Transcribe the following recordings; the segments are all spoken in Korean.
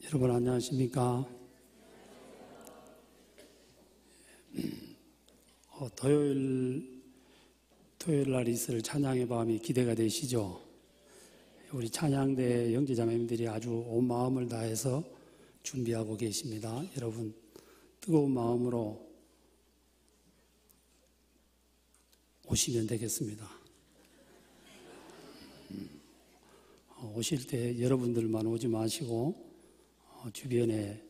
여러분 안녕하십니까? 토요일 날 있을 찬양의 밤이 기대가 되시죠? 우리 찬양대 형제자매님들이 아주 온 마음을 다해서 준비하고 계십니다. 여러분 뜨거운 마음으로 오시면 되겠습니다. 오실 때 여러분들만 오지 마시고 주변에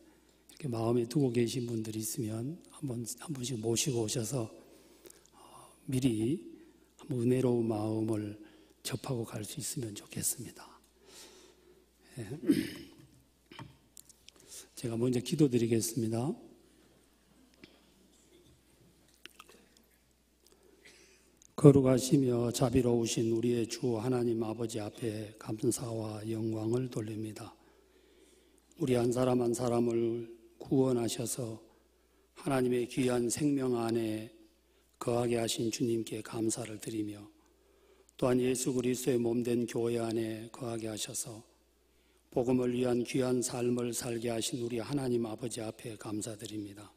이렇게 마음에 두고 계신 분들이 있으면 한 분씩 모시고 오셔서 미리 한번 은혜로운 마음을 접하고 갈 수 있으면 좋겠습니다. 제가 먼저 기도드리겠습니다. 거룩하시며 자비로우신 우리의 주 하나님 아버지 앞에 감사와 영광을 돌립니다. 우리 한 사람 한 사람을 구원하셔서 하나님의 귀한 생명 안에 거하게 하신 주님께 감사를 드리며 또한 예수 그리스도의 몸된 교회 안에 거하게 하셔서 복음을 위한 귀한 삶을 살게 하신 우리 하나님 아버지 앞에 감사드립니다.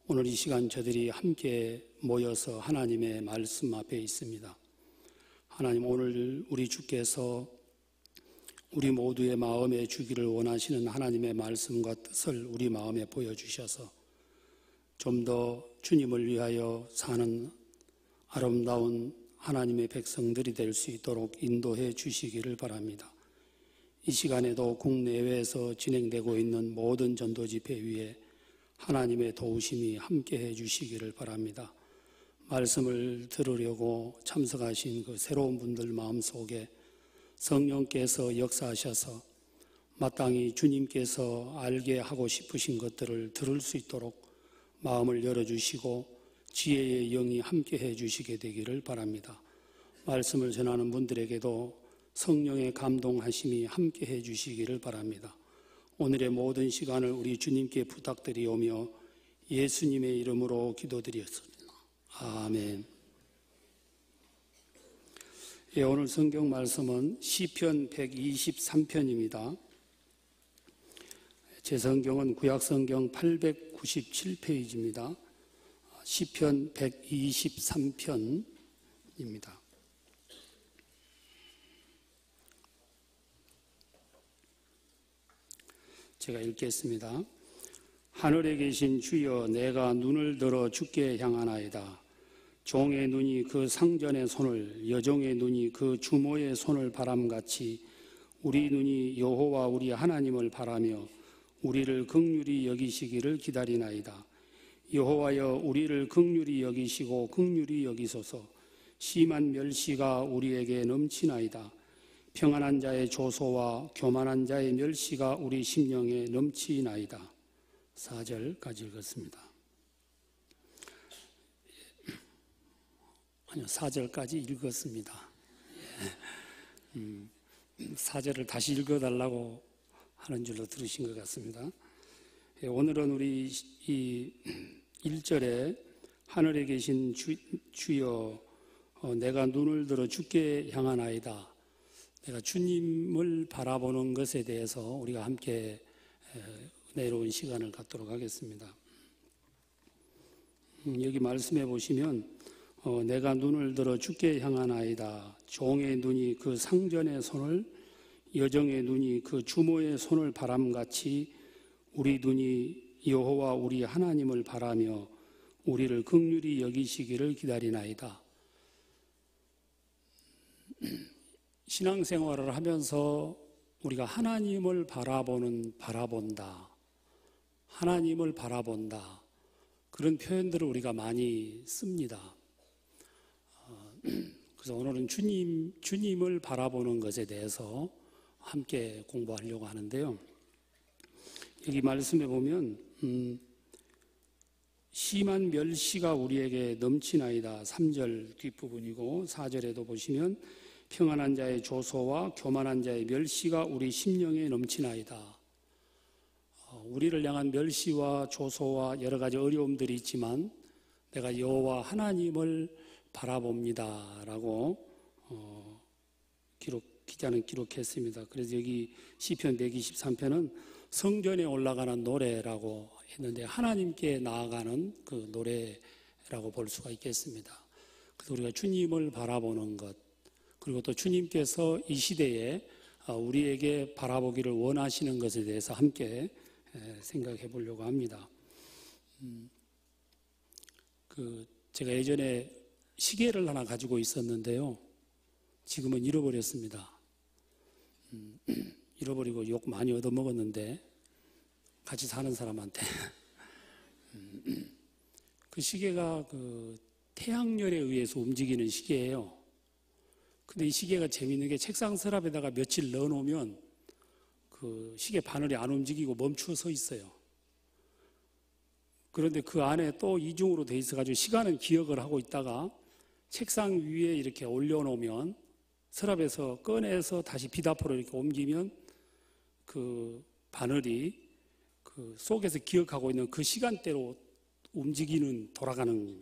오늘 이 시간 저들이 함께 모여서 하나님의 말씀 앞에 있습니다. 하나님, 오늘 우리 주께서 우리 모두의 마음에 주기를 원하시는 하나님의 말씀과 뜻을 우리 마음에 보여주셔서 좀 더 주님을 위하여 사는 아름다운 하나님의 백성들이 될 수 있도록 인도해 주시기를 바랍니다. 이 시간에도 국내외에서 진행되고 있는 모든 전도 집회 위에 하나님의 도우심이 함께해 주시기를 바랍니다. 말씀을 들으려고 참석하신 그 새로운 분들 마음속에 성령께서 역사하셔서 마땅히 주님께서 알게 하고 싶으신 것들을 들을 수 있도록 마음을 열어주시고 지혜의 영이 함께해 주시게 되기를 바랍니다. 말씀을 전하는 분들에게도 성령의 감동하심이 함께해 주시기를 바랍니다. 오늘의 모든 시간을 우리 주님께 부탁드리오며 예수님의 이름으로 기도드렸습니다. 아멘. 오늘 성경 말씀은 시편 123편입니다. 제 성경은 구약성경 897페이지입니다. 시편 123편입니다. 제가 읽겠습니다. 하늘에 계신 주여, 내가 눈을 들어 주께 향하나이다. 종의 눈이 그 상전의 손을, 여종의 눈이 그 주모의 손을 바람같이 우리 눈이 여호와 우리 하나님을 바라며 우리를 긍휼히 여기시기를 기다리나이다. 여호와여, 우리를 긍휼히 여기시고 긍휼히 여기소서. 심한 멸시가 우리에게 넘치나이다. 평안한 자의 조소와 교만한 자의 멸시가 우리 심령에 넘치나이다. 4절까지 읽었습니다. 아니요, 4절까지 읽었습니다. 4절을 다시 읽어달라고 하는 줄로 들으신 것 같습니다. 오늘은 우리 이 1절에 하늘에 계신 주여, 내가 눈을 들어 주께 향하나이다. 내가 주님을 바라보는 것에 대해서 우리가 함께 은혜로운 시간을 갖도록 하겠습니다. 여기 말씀해 보시면 내가 눈을 들어 주께 향하나이다. 종의 눈이 그 상전의 손을, 여종의 눈이 그 주모의 손을 바람같이 우리 눈이 여호와 우리 하나님을 바라며 우리를 긍휼히 여기시기를 기다리나이다. 신앙생활을 하면서 우리가 하나님을 바라본다. 하나님을 바라본다. 그런 표현들을 우리가 많이 씁니다. 그래서 오늘은 주님을 바라보는 것에 대해서 함께 공부하려고 하는데요. 여기 말씀해 보면 심한 멸시가 우리에게 넘치나이다. 3절 뒷부분이고 4절에도 보시면 평안한 자의 조소와 교만한 자의 멸시가 우리 심령에 넘치나이다. 우리를 향한 멸시와 조소와 여러 가지 어려움들이 있지만 내가 여호와 하나님을 바라봅니다 라고 기자는 기록했습니다. 그래서 여기 시편 123편은 성전에 올라가는 노래라고 했는데 하나님께 나아가는 그 노래라고 볼 수가 있겠습니다. 그래서 우리가 주님을 바라보는 것, 그리고 또 주님께서 이 시대에 우리에게 바라보기를 원하시는 것에 대해서 함께 생각해 보려고 합니다. 제가 예전에 시계를 하나 가지고 있었는데요. 지금은 잃어버렸습니다. 잃어버리고 욕 많이 얻어먹었는데 같이 사는 사람한테 그 시계가 그 태양열에 의해서 움직이는 시계예요. 근데 이 시계가 재미있는 게 책상 서랍에다가 며칠 넣어놓으면 그 시계 바늘이 안 움직이고 멈추어 서 있어요. 그런데 그 안에 또 이중으로 돼 있어가지고 시간은 기억을 하고 있다가 책상 위에 이렇게 올려놓으면 서랍에서 꺼내서 다시 빛 앞으로 이렇게 옮기면 그 바늘이 그 속에서 기억하고 있는 그 시간대로 움직이는, 돌아가는,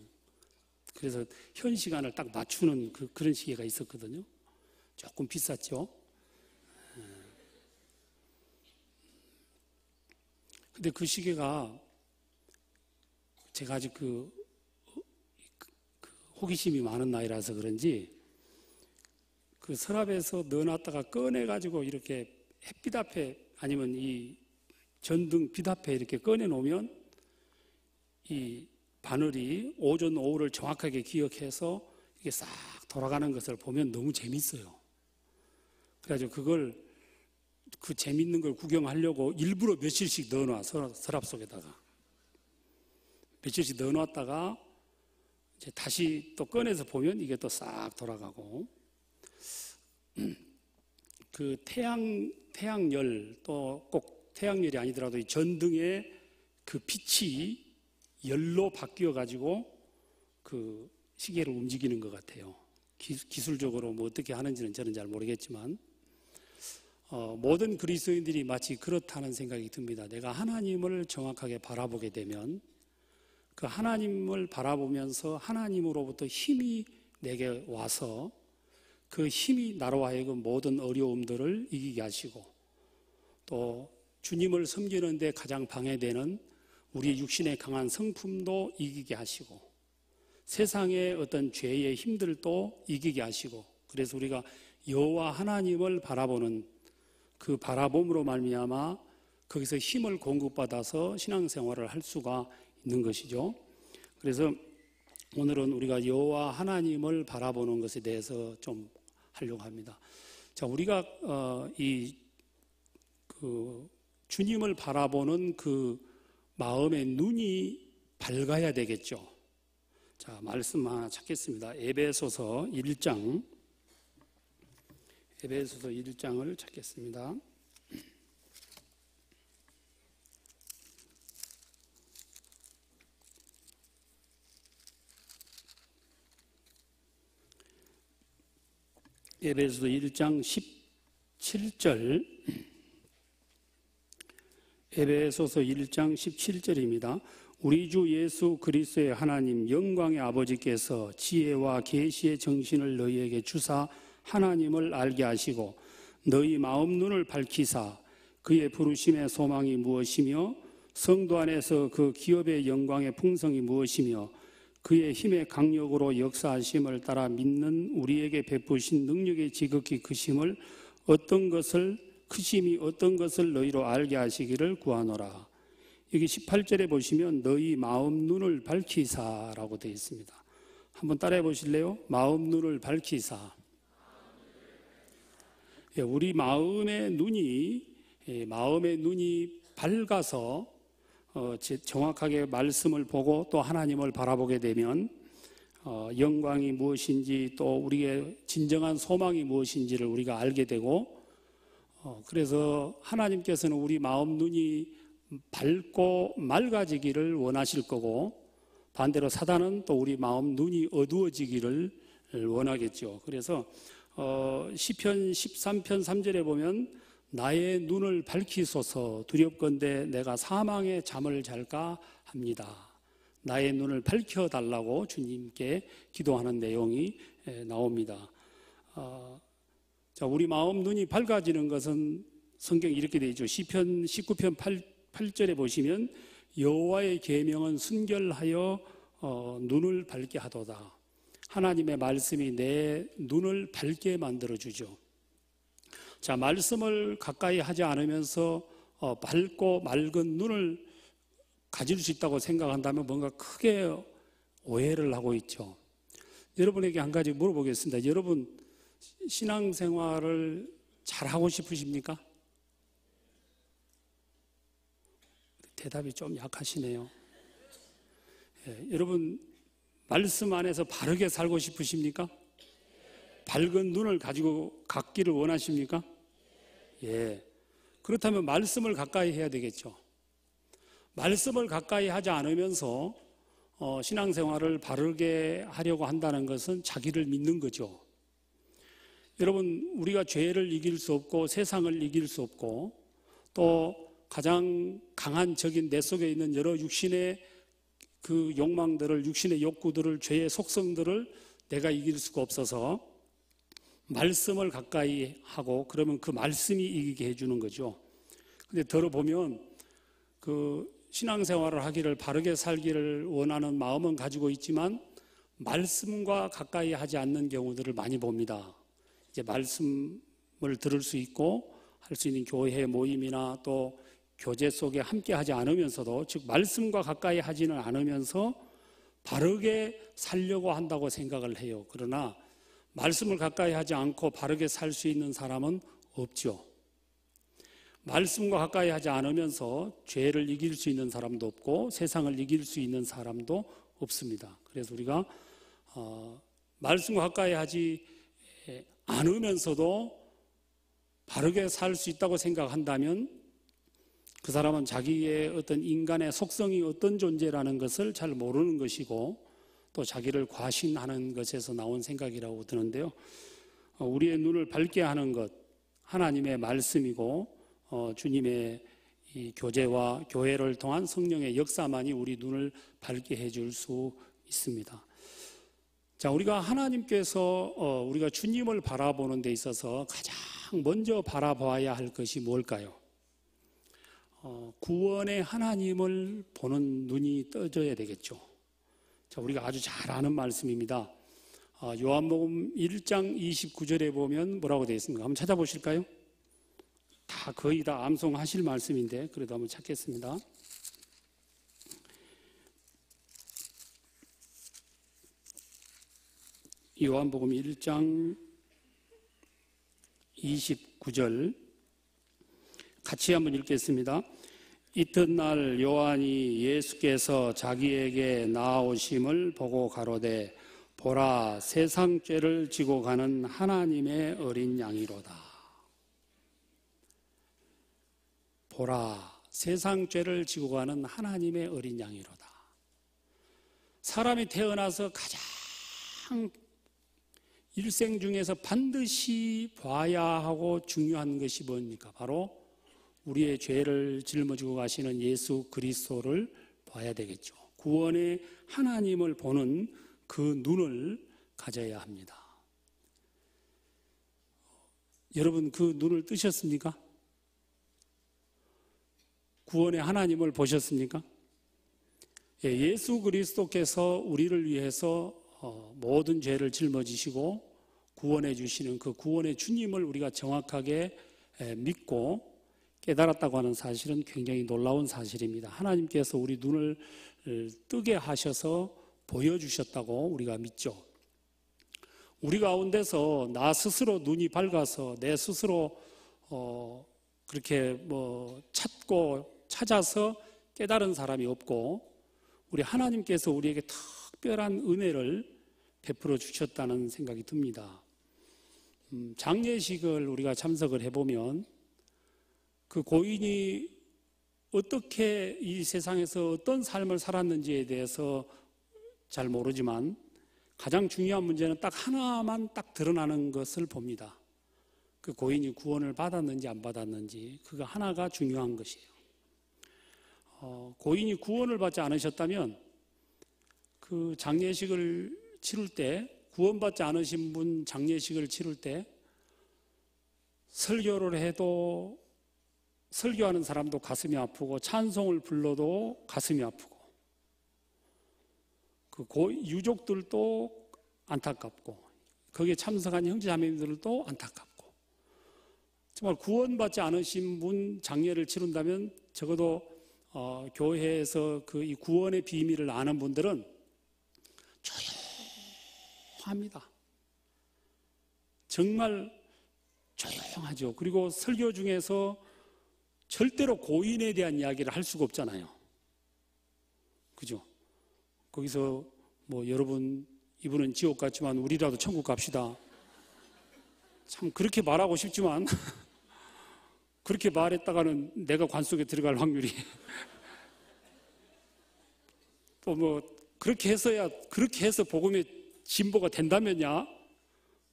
그래서 현 시간을 딱 맞추는 그런 시계가 있었거든요. 조금 비쌌죠. 근데 그 시계가 제가 아직 그 호기심이 많은 나이라서 그런지 그 서랍에서 넣어놨다가 꺼내가지고 이렇게 햇빛 앞에 아니면 이 전등 빛 앞에 이렇게 꺼내놓으면 이 바늘이 오전 오후를 정확하게 기억해서 이게 싹 돌아가는 것을 보면 너무 재밌어요. 그래가지고 그 재밌는 걸 구경하려고 일부러 며칠씩 넣어놔, 서랍 속에다가. 며칠씩 넣어놨다가 이제 다시 또 꺼내서 보면 이게 또 싹 돌아가고, 그 태양열, 또 꼭 태양열이 아니더라도 이 전등의 그 빛이 열로 바뀌어 가지고 그 시계를 움직이는 것 같아요. 기술적으로 뭐 어떻게 하는지는 저는 잘 모르겠지만 모든 그리스도인들이 마치 그렇다는 생각이 듭니다. 내가 하나님을 정확하게 바라보게 되면 그 하나님을 바라보면서 하나님으로부터 힘이 내게 와서 그 힘이 나로 하여금 모든 어려움들을 이기게 하시고, 또 주님을 섬기는 데 가장 방해되는 우리 육신의 강한 성품도 이기게 하시고, 세상의 어떤 죄의 힘들도 이기게 하시고, 그래서 우리가 여호와 하나님을 바라보는 그 바라봄으로 말미암아 거기서 힘을 공급받아서 신앙생활을 할 수가 있는 것이죠. 그래서 오늘은 우리가 여호와 하나님을 바라보는 것에 대해서 좀 하려고 합니다. 자, 우리가 주님을 바라보는 그 마음의 눈이 밝아야 되겠죠. 자, 말씀 하나 찾겠습니다. 에베소서 1장을 찾겠습니다. 에베소서 1장 17절, 에베소서 1장 17절입니다. 우리 주 예수 그리스도의 하나님 영광의 아버지께서 지혜와 계시의 정신을 너희에게 주사 하나님을 알게 하시고 너희 마음 눈을 밝히사 그의 부르심의 소망이 무엇이며 성도 안에서 그 기업의 영광의 풍성이 무엇이며 그의 힘의 강력으로 역사하심을 따라 믿는 우리에게 베푸신 능력의 지극히 크심이 어떤 것을 너희로 알게 하시기를 구하노라. 여기 18절에 보시면 너희 마음 눈을 밝히사라고 되어 있습니다. 한번 따라해 보실래요? 마음 눈을 밝히사. 우리 마음의 눈이 밝아서 정확하게 말씀을 보고 또 하나님을 바라보게 되면 영광이 무엇인지 또 우리의 진정한 소망이 무엇인지를 우리가 알게 되고, 그래서 하나님께서는 우리 마음 눈이 밝고 맑아지기를 원하실 거고, 반대로 사단은 또 우리 마음 눈이 어두워지기를 원하겠죠. 그래서 시편 13편 3절에 보면 나의 눈을 밝히소서 두렵건대 내가 사망의 잠을 잘까 합니다. 나의 눈을 밝혀달라고 주님께 기도하는 내용이 나옵니다. 자, 우리 마음 눈이 밝아지는 것은 성경이 이렇게 되어 있죠. 시편 19편 8절에 보시면 여호와의 계명은 순결하여 눈을 밝게 하도다. 하나님의 말씀이 내 눈을 밝게 만들어주죠. 자, 말씀을 가까이 하지 않으면서 밝고 맑은 눈을 가질 수 있다고 생각한다면 뭔가 크게 오해를 하고 있죠. 여러분에게 한 가지 물어보겠습니다. 여러분 신앙생활을 잘하고 싶으십니까? 대답이 좀 약하시네요. 여러분 말씀 안에서 바르게 살고 싶으십니까? 밝은 눈을 가지고 갖기를 원하십니까? 예. 그렇다면 말씀을 가까이 해야 되겠죠. 말씀을 가까이 하지 않으면서 신앙생활을 바르게 하려고 한다는 것은 자기를 믿는 거죠. 여러분, 우리가 죄를 이길 수 없고 세상을 이길 수 없고 또 가장 강한 적인 내 속에 있는 여러 육신의 그 욕망들을, 육신의 욕구들을, 죄의 속성들을 내가 이길 수가 없어서 말씀을 가까이 하고 그러면 그 말씀이 이기게 해주는 거죠. 근데 들어보면 그 신앙생활을 하기를 바르게 살기를 원하는 마음은 가지고 있지만 말씀과 가까이 하지 않는 경우들을 많이 봅니다. 이제 말씀을 들을 수 있고 할 수 있는 교회 모임이나 또 교제 속에 함께 하지 않으면서도, 즉 말씀과 가까이 하지는 않으면서 바르게 살려고 한다고 생각을 해요. 그러나 말씀을 가까이 하지 않고 바르게 살 수 있는 사람은 없죠. 말씀과 가까이 하지 않으면서 죄를 이길 수 있는 사람도 없고 세상을 이길 수 있는 사람도 없습니다. 그래서 우리가 말씀과 가까이 하지 않으면서도 바르게 살 수 있다고 생각한다면 그 사람은 자기의 어떤 인간의 속성이 어떤 존재라는 것을 잘 모르는 것이고 또 자기를 과신하는 것에서 나온 생각이라고 드는데요. 우리의 눈을 밝게 하는 것, 하나님의 말씀이고 주님의 이 교제와 교회를 통한 성령의 역사만이 우리 눈을 밝게 해줄 수 있습니다. 자, 우리가 하나님께서 우리가 주님을 바라보는 데 있어서 가장 먼저 바라봐야 할 것이 뭘까요? 구원의 하나님을 보는 눈이 떠져야 되겠죠. 자, 우리가 아주 잘 아는 말씀입니다. 요한복음 1장 29절에 보면 뭐라고 되어 있습니까? 한번 찾아보실까요? 거의 다 암송하실 말씀인데 그래도 한번 찾겠습니다. 요한복음 1장 29절 같이 한번 읽겠습니다. 이튿날 요한이 예수께서 자기에게 나아오심을 보고 가로되 보라, 세상 죄를 지고 가는 하나님의 어린 양이로다. 보라, 세상 죄를 지고 가는 하나님의 어린 양이로다. 사람이 태어나서 가장 일생 중에서 반드시 봐야 하고 중요한 것이 뭡니까? 바로 우리의 죄를 짊어지고 가시는 예수 그리스도를 봐야 되겠죠. 구원의 하나님을 보는 그 눈을 가져야 합니다. 여러분 그 눈을 뜨셨습니까? 구원의 하나님을 보셨습니까? 예수 그리스도께서 우리를 위해서 모든 죄를 짊어지시고 구원해 주시는 그 구원의 주님을 우리가 정확하게 믿고 깨달았다고 하는 사실은 굉장히 놀라운 사실입니다. 하나님께서 우리 눈을 뜨게 하셔서 보여주셨다고 우리가 믿죠. 우리 가운데서 나 스스로 눈이 밝아서 내 스스로 그렇게 찾고 찾아서 깨달은 사람이 없고 우리 하나님께서 우리에게 특별한 은혜를 베풀어 주셨다는 생각이 듭니다. 장례식을 우리가 참석을 해보면 그 고인이 어떻게 이 세상에서 어떤 삶을 살았는지에 대해서 잘 모르지만 가장 중요한 문제는 딱 하나만 딱 드러나는 것을 봅니다. 그 고인이 구원을 받았는지 안 받았는지 그거 하나가 중요한 것이에요. 고인이 구원을 받지 않으셨다면 그 장례식을 치를 때 구원받지 않으신 분 장례식을 치를 때 설교를 해도 설교하는 사람도 가슴이 아프고 찬송을 불러도 가슴이 아프고 그 유족들도 안타깝고 거기에 참석한 형제자매들도 안타깝고 정말 구원받지 않으신 분 장례를 치른다면 적어도 교회에서 그 이 구원의 비밀을 아는 분들은 조용합니다. 정말 조용하죠. 그리고 설교 중에서 절대로 고인에 대한 이야기를 할 수가 없잖아요. 그죠? 거기서 뭐 여러분 이분은 지옥 갔지만 우리라도 천국 갑시다. 참 그렇게 말하고 싶지만 그렇게 말했다가는 내가 관 속에 들어갈 확률이 또 뭐 그렇게 해서 복음의 진보가 된다면야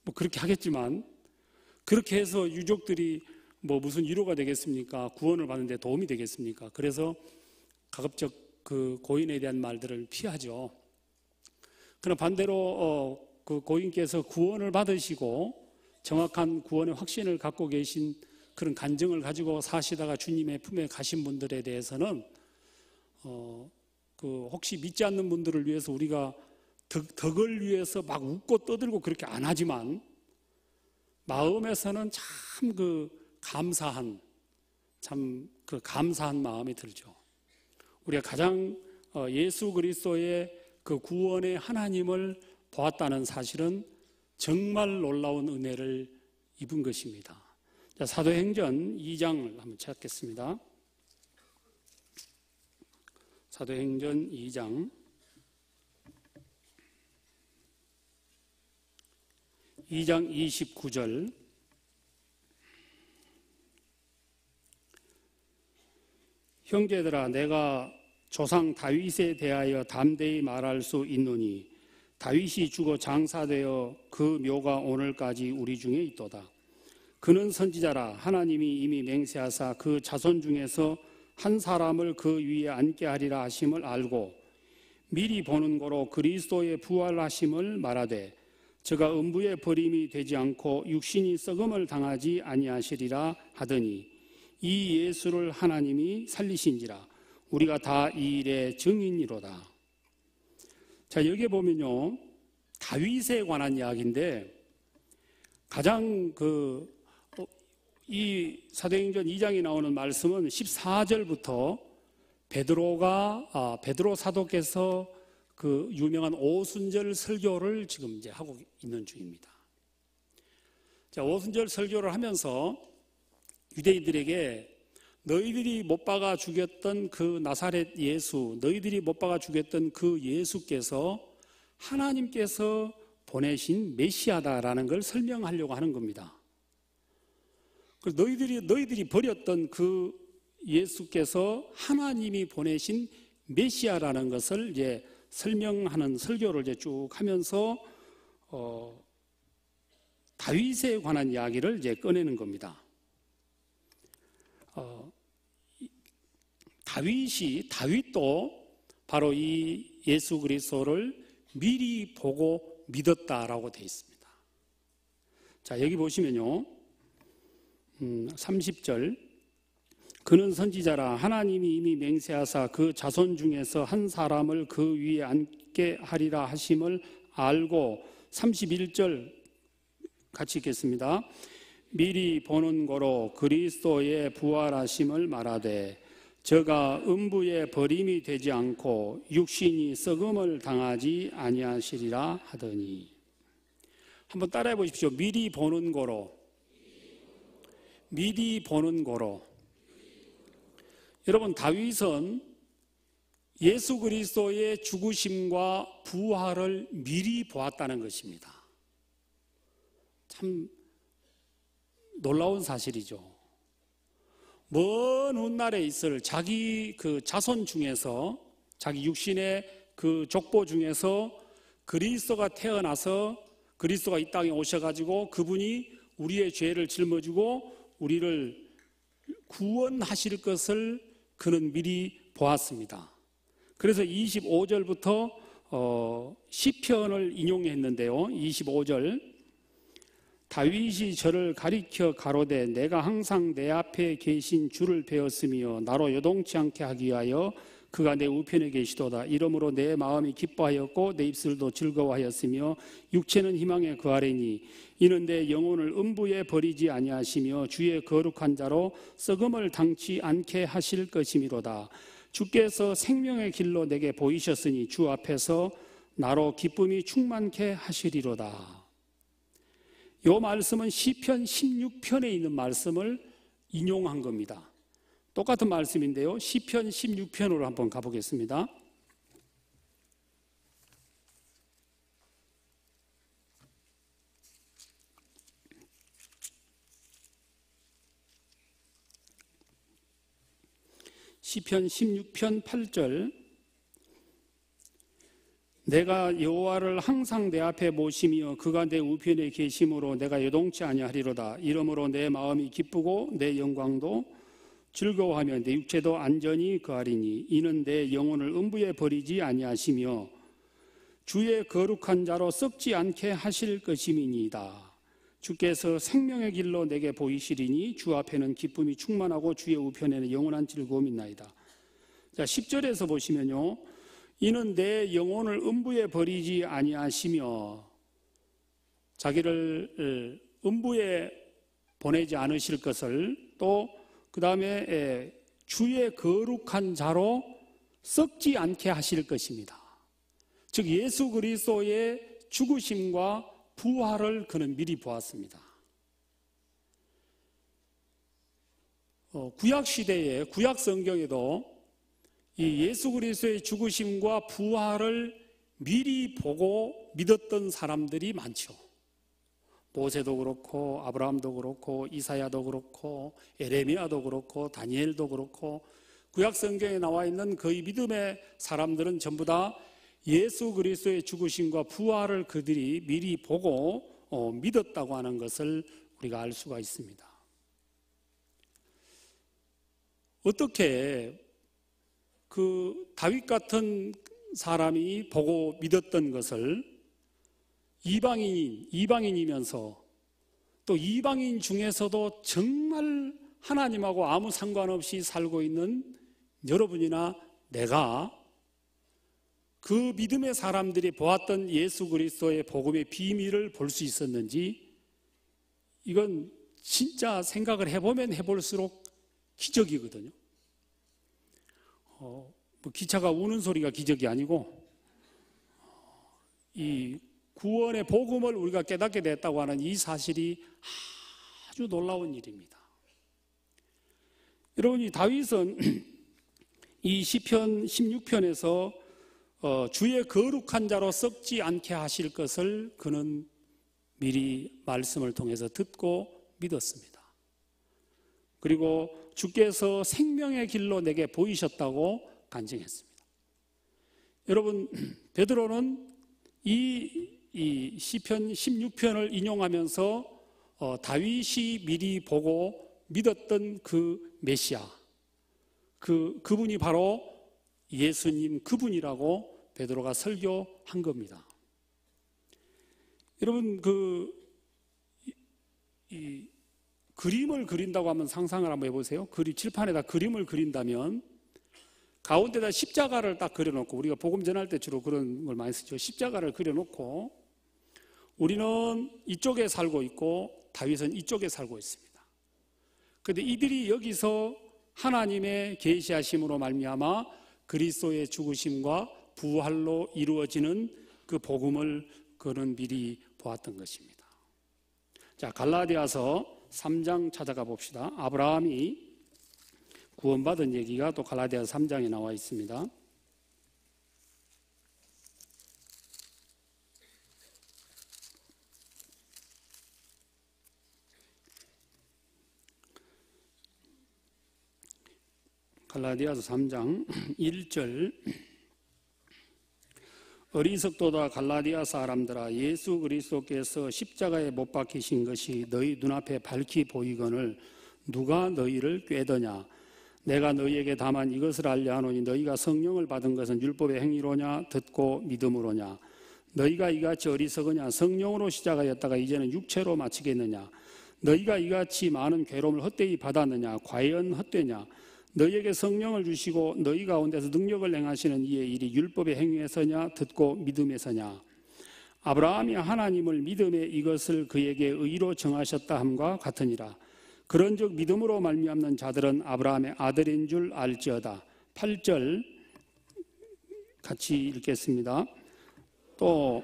뭐 그렇게 하겠지만 그렇게 해서 유족들이 뭐 무슨 위로가 되겠습니까? 구원을 받는 데 도움이 되겠습니까? 그래서 가급적 그 고인에 대한 말들을 피하죠. 그러나 반대로 그 고인께서 구원을 받으시고 정확한 구원의 확신을 갖고 계신 그런 간증을 가지고 사시다가 주님의 품에 가신 분들에 대해서는 그 혹시 믿지 않는 분들을 위해서 우리가 덕을 위해서 막 웃고 떠들고 그렇게 안 하지만 마음에서는 참 그 감사한 마음이 들죠. 우리가 가장 예수 그리스도의 그 구원의 하나님을 보았다는 사실은 정말 놀라운 은혜를 입은 것입니다. 자, 사도행전 2장을 한번 찾겠습니다. 사도행전 2장 29절 형제들아 내가 조상 다윗에 대하여 담대히 말할 수 있노니 다윗이 죽어 장사되어 그 묘가 오늘까지 우리 중에 있도다. 그는 선지자라 하나님이 이미 맹세하사 그 자손 중에서 한 사람을 그 위에 앉게 하리라 하심을 알고 미리 보는 거로 그리스도의 부활하심을 말하되 저가 음부의 버림이 되지 않고 육신이 썩음을 당하지 아니하시리라 하더니 이 예수를 하나님이 살리신지라 우리가 다 이 일의 증인이로다. 자, 여기에 보면요 다윗에 관한 이야기인데 가장 이 사도행전 2장에 나오는 말씀은 14절부터 베드로 사도께서 그 유명한 오순절 설교를 지금 이제 하고 있는 중입니다. 자, 오순절 설교를 하면서 유대인들에게 너희들이 못 박아 죽였던 그 나사렛 예수, 너희들이 못 박아 죽였던 그 예수께서 하나님께서 보내신 메시아다라는 걸 설명하려고 하는 겁니다. 너희들이 버렸던 그 예수께서 하나님이 보내신 메시아라는 것을 이제 설명하는 설교를 이제 쭉 하면서 다윗에 관한 이야기를 이제 꺼내는 겁니다. 다윗도 바로 이 예수 그리스도를 미리 보고 믿었다라고 되어 있습니다. 자, 여기 보시면요. 30절 그는 선지자라 하나님이 이미 맹세하사 그 자손 중에서 한 사람을 그 위에 앉게 하리라 하심을 알고 31절 같이 읽겠습니다. 미리 보는 거로 그리스도의 부활하심을 말하되 저가 음부의 버림이 되지 않고 육신이 썩음을 당하지 아니하시리라 하더니 한번 따라해 보십시오. 미리 보는 거로 여러분 다윗은 예수 그리스도의 죽으심과 부활을 미리 보았다는 것입니다. 참 놀라운 사실이죠. 먼 훗날에 있을 자기 그 자손 중에서 자기 육신의 그 족보 중에서 그리스도가 태어나서 그리스도가 이 땅에 오셔가지고 그분이 우리의 죄를 짊어지고 우리를 구원하실 것을 그는 미리 보았습니다. 그래서 25절부터 시편을 인용했는데요. 25절 다윗이 저를 가리켜 가로되 내가 항상 내 앞에 계신 주를 배웠으며 나로 요동치 않게 하기 위하여 그가 내 우편에 계시도다. 이러므로 내 마음이 기뻐하였고 내 입술도 즐거워하였으며 육체는 희망에 거하리니 이는 내 영혼을 음부에 버리지 아니하시며 주의 거룩한 자로 썩음을 당치 않게 하실 것이미로다. 주께서 생명의 길로 내게 보이셨으니 주 앞에서 나로 기쁨이 충만케 하시리로다. 이 말씀은 시편 16편에 있는 말씀을 인용한 겁니다. 똑같은 말씀인데요. 시편 16편으로 한번 가보겠습니다. 시편 16편 8절 내가 여호와를 항상 내 앞에 모시며 그가 내 우편에 계심으로 내가 요동치 아니하리로다. 이러므로 내 마음이 기쁘고 내 영광도 즐거워하며 내 육체도 안전히 거하리니 이는 내 영혼을 음부에 버리지 아니하시며 주의 거룩한 자로 썩지 않게 하실 것임이니이다. 주께서 생명의 길로 내게 보이시리니 주 앞에는 기쁨이 충만하고 주의 우편에는 영원한 즐거움이 있나이다. 자, 10절에서 보시면요, 이는 내 영혼을 음부에 버리지 아니하시며 자기를 음부에 보내지 않으실 것을, 또 그 다음에 주의 거룩한 자로 썩지 않게 하실 것입니다. 즉 예수 그리스도의 죽으심과 부활을 그는 미리 보았습니다. 구약 시대에, 구약 성경에도 이 예수 그리스도의 죽으심과 부활을 미리 보고 믿었던 사람들이 많죠. 모세도 그렇고 아브라함도 그렇고 이사야도 그렇고 에레미야도 그렇고 다니엘도 그렇고 구약 성경에 나와 있는 거의 믿음의 사람들은 전부 다 예수 그리스도의 죽으심과 부활을 그들이 미리 보고 믿었다고 하는 것을 우리가 알 수가 있습니다. 어떻게 그 다윗 같은 사람이 보고 믿었던 것을 이방인이면서 또 이방인 중에서도 정말 하나님하고 아무 상관없이 살고 있는 여러분이나 내가 그 믿음의 사람들이 보았던 예수 그리스도의 복음의 비밀을 볼 수 있었는지, 이건 진짜 생각을 해보면 해볼수록 기적이거든요. 기차가 우는 소리가 기적이 아니고 이 구원의 복음을 우리가 깨닫게 됐다고 하는 이 사실이 아주 놀라운 일입니다. 여러분, 이 다윗은 이 시편 16편에서 주의 거룩한 자로 썩지 않게 하실 것을 그는 미리 말씀을 통해서 듣고 믿었습니다. 그리고 주께서 생명의 길로 내게 보이셨다고 간증했습니다. 여러분, 베드로는 이 시편 16편을 인용하면서 다윗이 미리 보고 믿었던 그 메시아, 그분이 바로 예수님 그분이라고 베드로가 설교한 겁니다. 여러분, 이 그림을 그린다고 하면 상상을 한번 해보세요. 칠판에다 그림을 그린다면 가운데다 십자가를 딱 그려놓고, 우리가 복음 전할 때 주로 그런 걸 많이 쓰죠. 십자가를 그려놓고 우리는 이쪽에 살고 있고 다윗은 이쪽에 살고 있습니다. 그런데 이들이 여기서 하나님의 계시하심으로 말미암아 그리스도의 죽으심과 부활로 이루어지는 그 복음을 그는 미리 보았던 것입니다. 자, 갈라디아서 3장 찾아가 봅시다. 아브라함이 구원받은 얘기가 또 갈라디아서 3장에 나와 있습니다. 갈라디아서 3장 1절 어리석도다 갈라디아 사람들아, 예수 그리스도께서 십자가에 못 박히신 것이 너희 눈앞에 밝히 보이거늘 누가 너희를 꾀더냐. 내가 너희에게 다만 이것을 알려 하노니 너희가 성령을 받은 것은 율법의 행위로냐 듣고 믿음으로냐. 너희가 이같이 어리석으냐? 성령으로 시작하였다가 이제는 육체로 마치겠느냐? 너희가 이같이 많은 괴로움을 헛되이 받았느냐? 과연 헛되냐? 너희에게 성령을 주시고 너희 가운데서 능력을 행하시는 이의 일이 율법의 행위에서냐 듣고 믿음에서냐? 아브라함이 하나님을 믿음에 이것을 그에게 의로 정하셨다 함과 같으니라. 그런즉 믿음으로 말미암는 자들은 아브라함의 아들인 줄 알지어다. 8절 같이 읽겠습니다. 또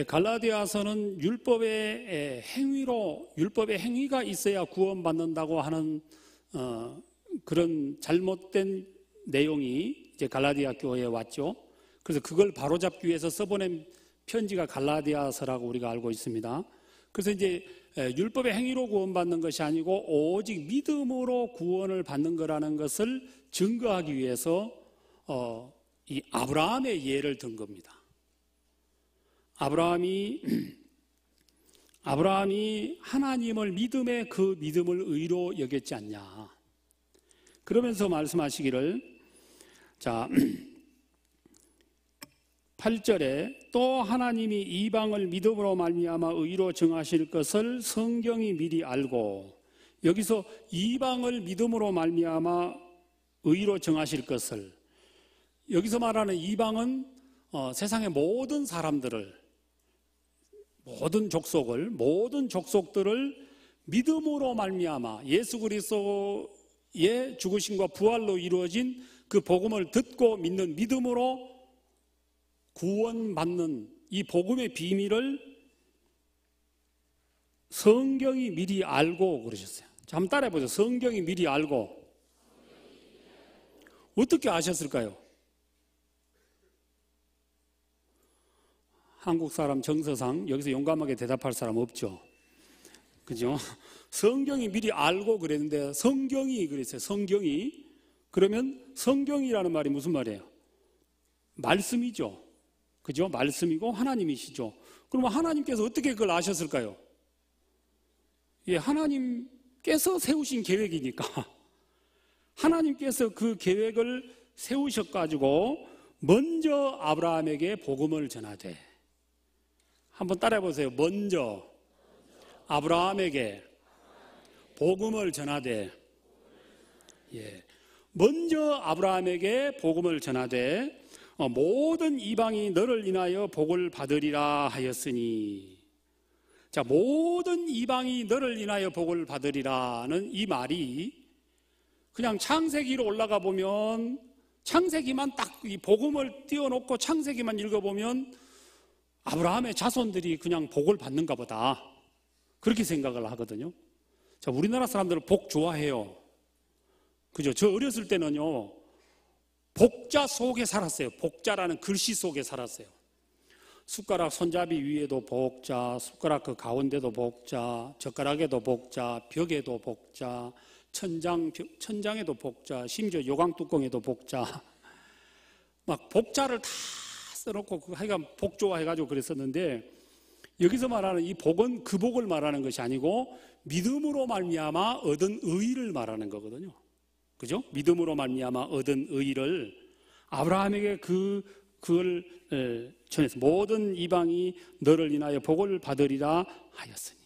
갈라디아서는 율법의 행위가 있어야 구원받는다고 하는 그런 잘못된 내용이 이제 갈라디아 교회에 왔죠. 그래서 그걸 바로잡기 위해서 써보낸 편지가 갈라디아서라고 우리가 알고 있습니다. 그래서 이제 율법의 행위로 구원받는 것이 아니고 오직 믿음으로 구원을 받는 거라는 것을 증거하기 위해서 이 아브라함의 예를 든 겁니다. 아브라함이 하나님을 믿음에 그 믿음을 의로 여겼지 않냐. 그러면서 말씀하시기를, 자 8절에 또 하나님이 이방을 믿음으로 말미암아 의로 정하실 것을 성경이 미리 알고, 여기서 이방을 믿음으로 말미암아 의로 정하실 것을, 여기서 말하는 이방은 세상의 모든 사람들을, 모든 족속들을 믿음으로 말미암아 예수 그리스도의 죽으심과 부활로 이루어진 그 복음을 듣고 믿는 믿음으로 구원받는 이 복음의 비밀을 성경이 미리 알고 그러셨어요. 자, 한번 따라해 보세요. 성경이 미리 알고. 어떻게 아셨을까요? 한국 사람 정서상 여기서 용감하게 대답할 사람 없죠. 그죠? 성경이 미리 알고 그랬는데, 성경이 그랬어요. 성경이. 그러면 성경이라는 말이 무슨 말이에요? 말씀이죠. 그죠? 말씀이고 하나님이시죠. 그러면 하나님께서 어떻게 그걸 아셨을까요? 예, 하나님께서 세우신 계획이니까. 하나님께서 그 계획을 세우셔가지고 먼저 아브라함에게 복음을 전하되, 한번 따라해 보세요. 먼저 아브라함에게 복음을 전하되, 예, 먼저 아브라함에게 복음을 전하되 모든 이방이 너를 인하여 복을 받으리라 하였으니. 자, 모든 이방이 너를 인하여 복을 받으리라는 이 말이 그냥 창세기로 올라가 보면, 창세기만 딱 이 복음을 띄워놓고 창세기만 읽어보면 아브라함의 자손들이 그냥 복을 받는가 보다, 그렇게 생각을 하거든요. 자, 우리나라 사람들은 복 좋아해요. 그죠? 저 어렸을 때는요, 복자 속에 살았어요. 복자라는 글씨 속에 살았어요. 숟가락 손잡이 위에도 복자, 숟가락 그 가운데도 복자, 젓가락에도 복자, 벽에도 복자, 천장에도 복자, 심지어 요강 뚜껑에도 복자, 막 복자를 다 써놓고 하여간 복 좋아해가지고 그랬었는데, 여기서 말하는 이 복은 그 복을 말하는 것이 아니고 믿음으로 말미암아 얻은 의를 말하는 거거든요. 그죠? 믿음으로 말미암아 얻은 의를 아브라함에게 그걸 전해서 모든 이방이 너를 인하여 복을 받으리라 하였으니.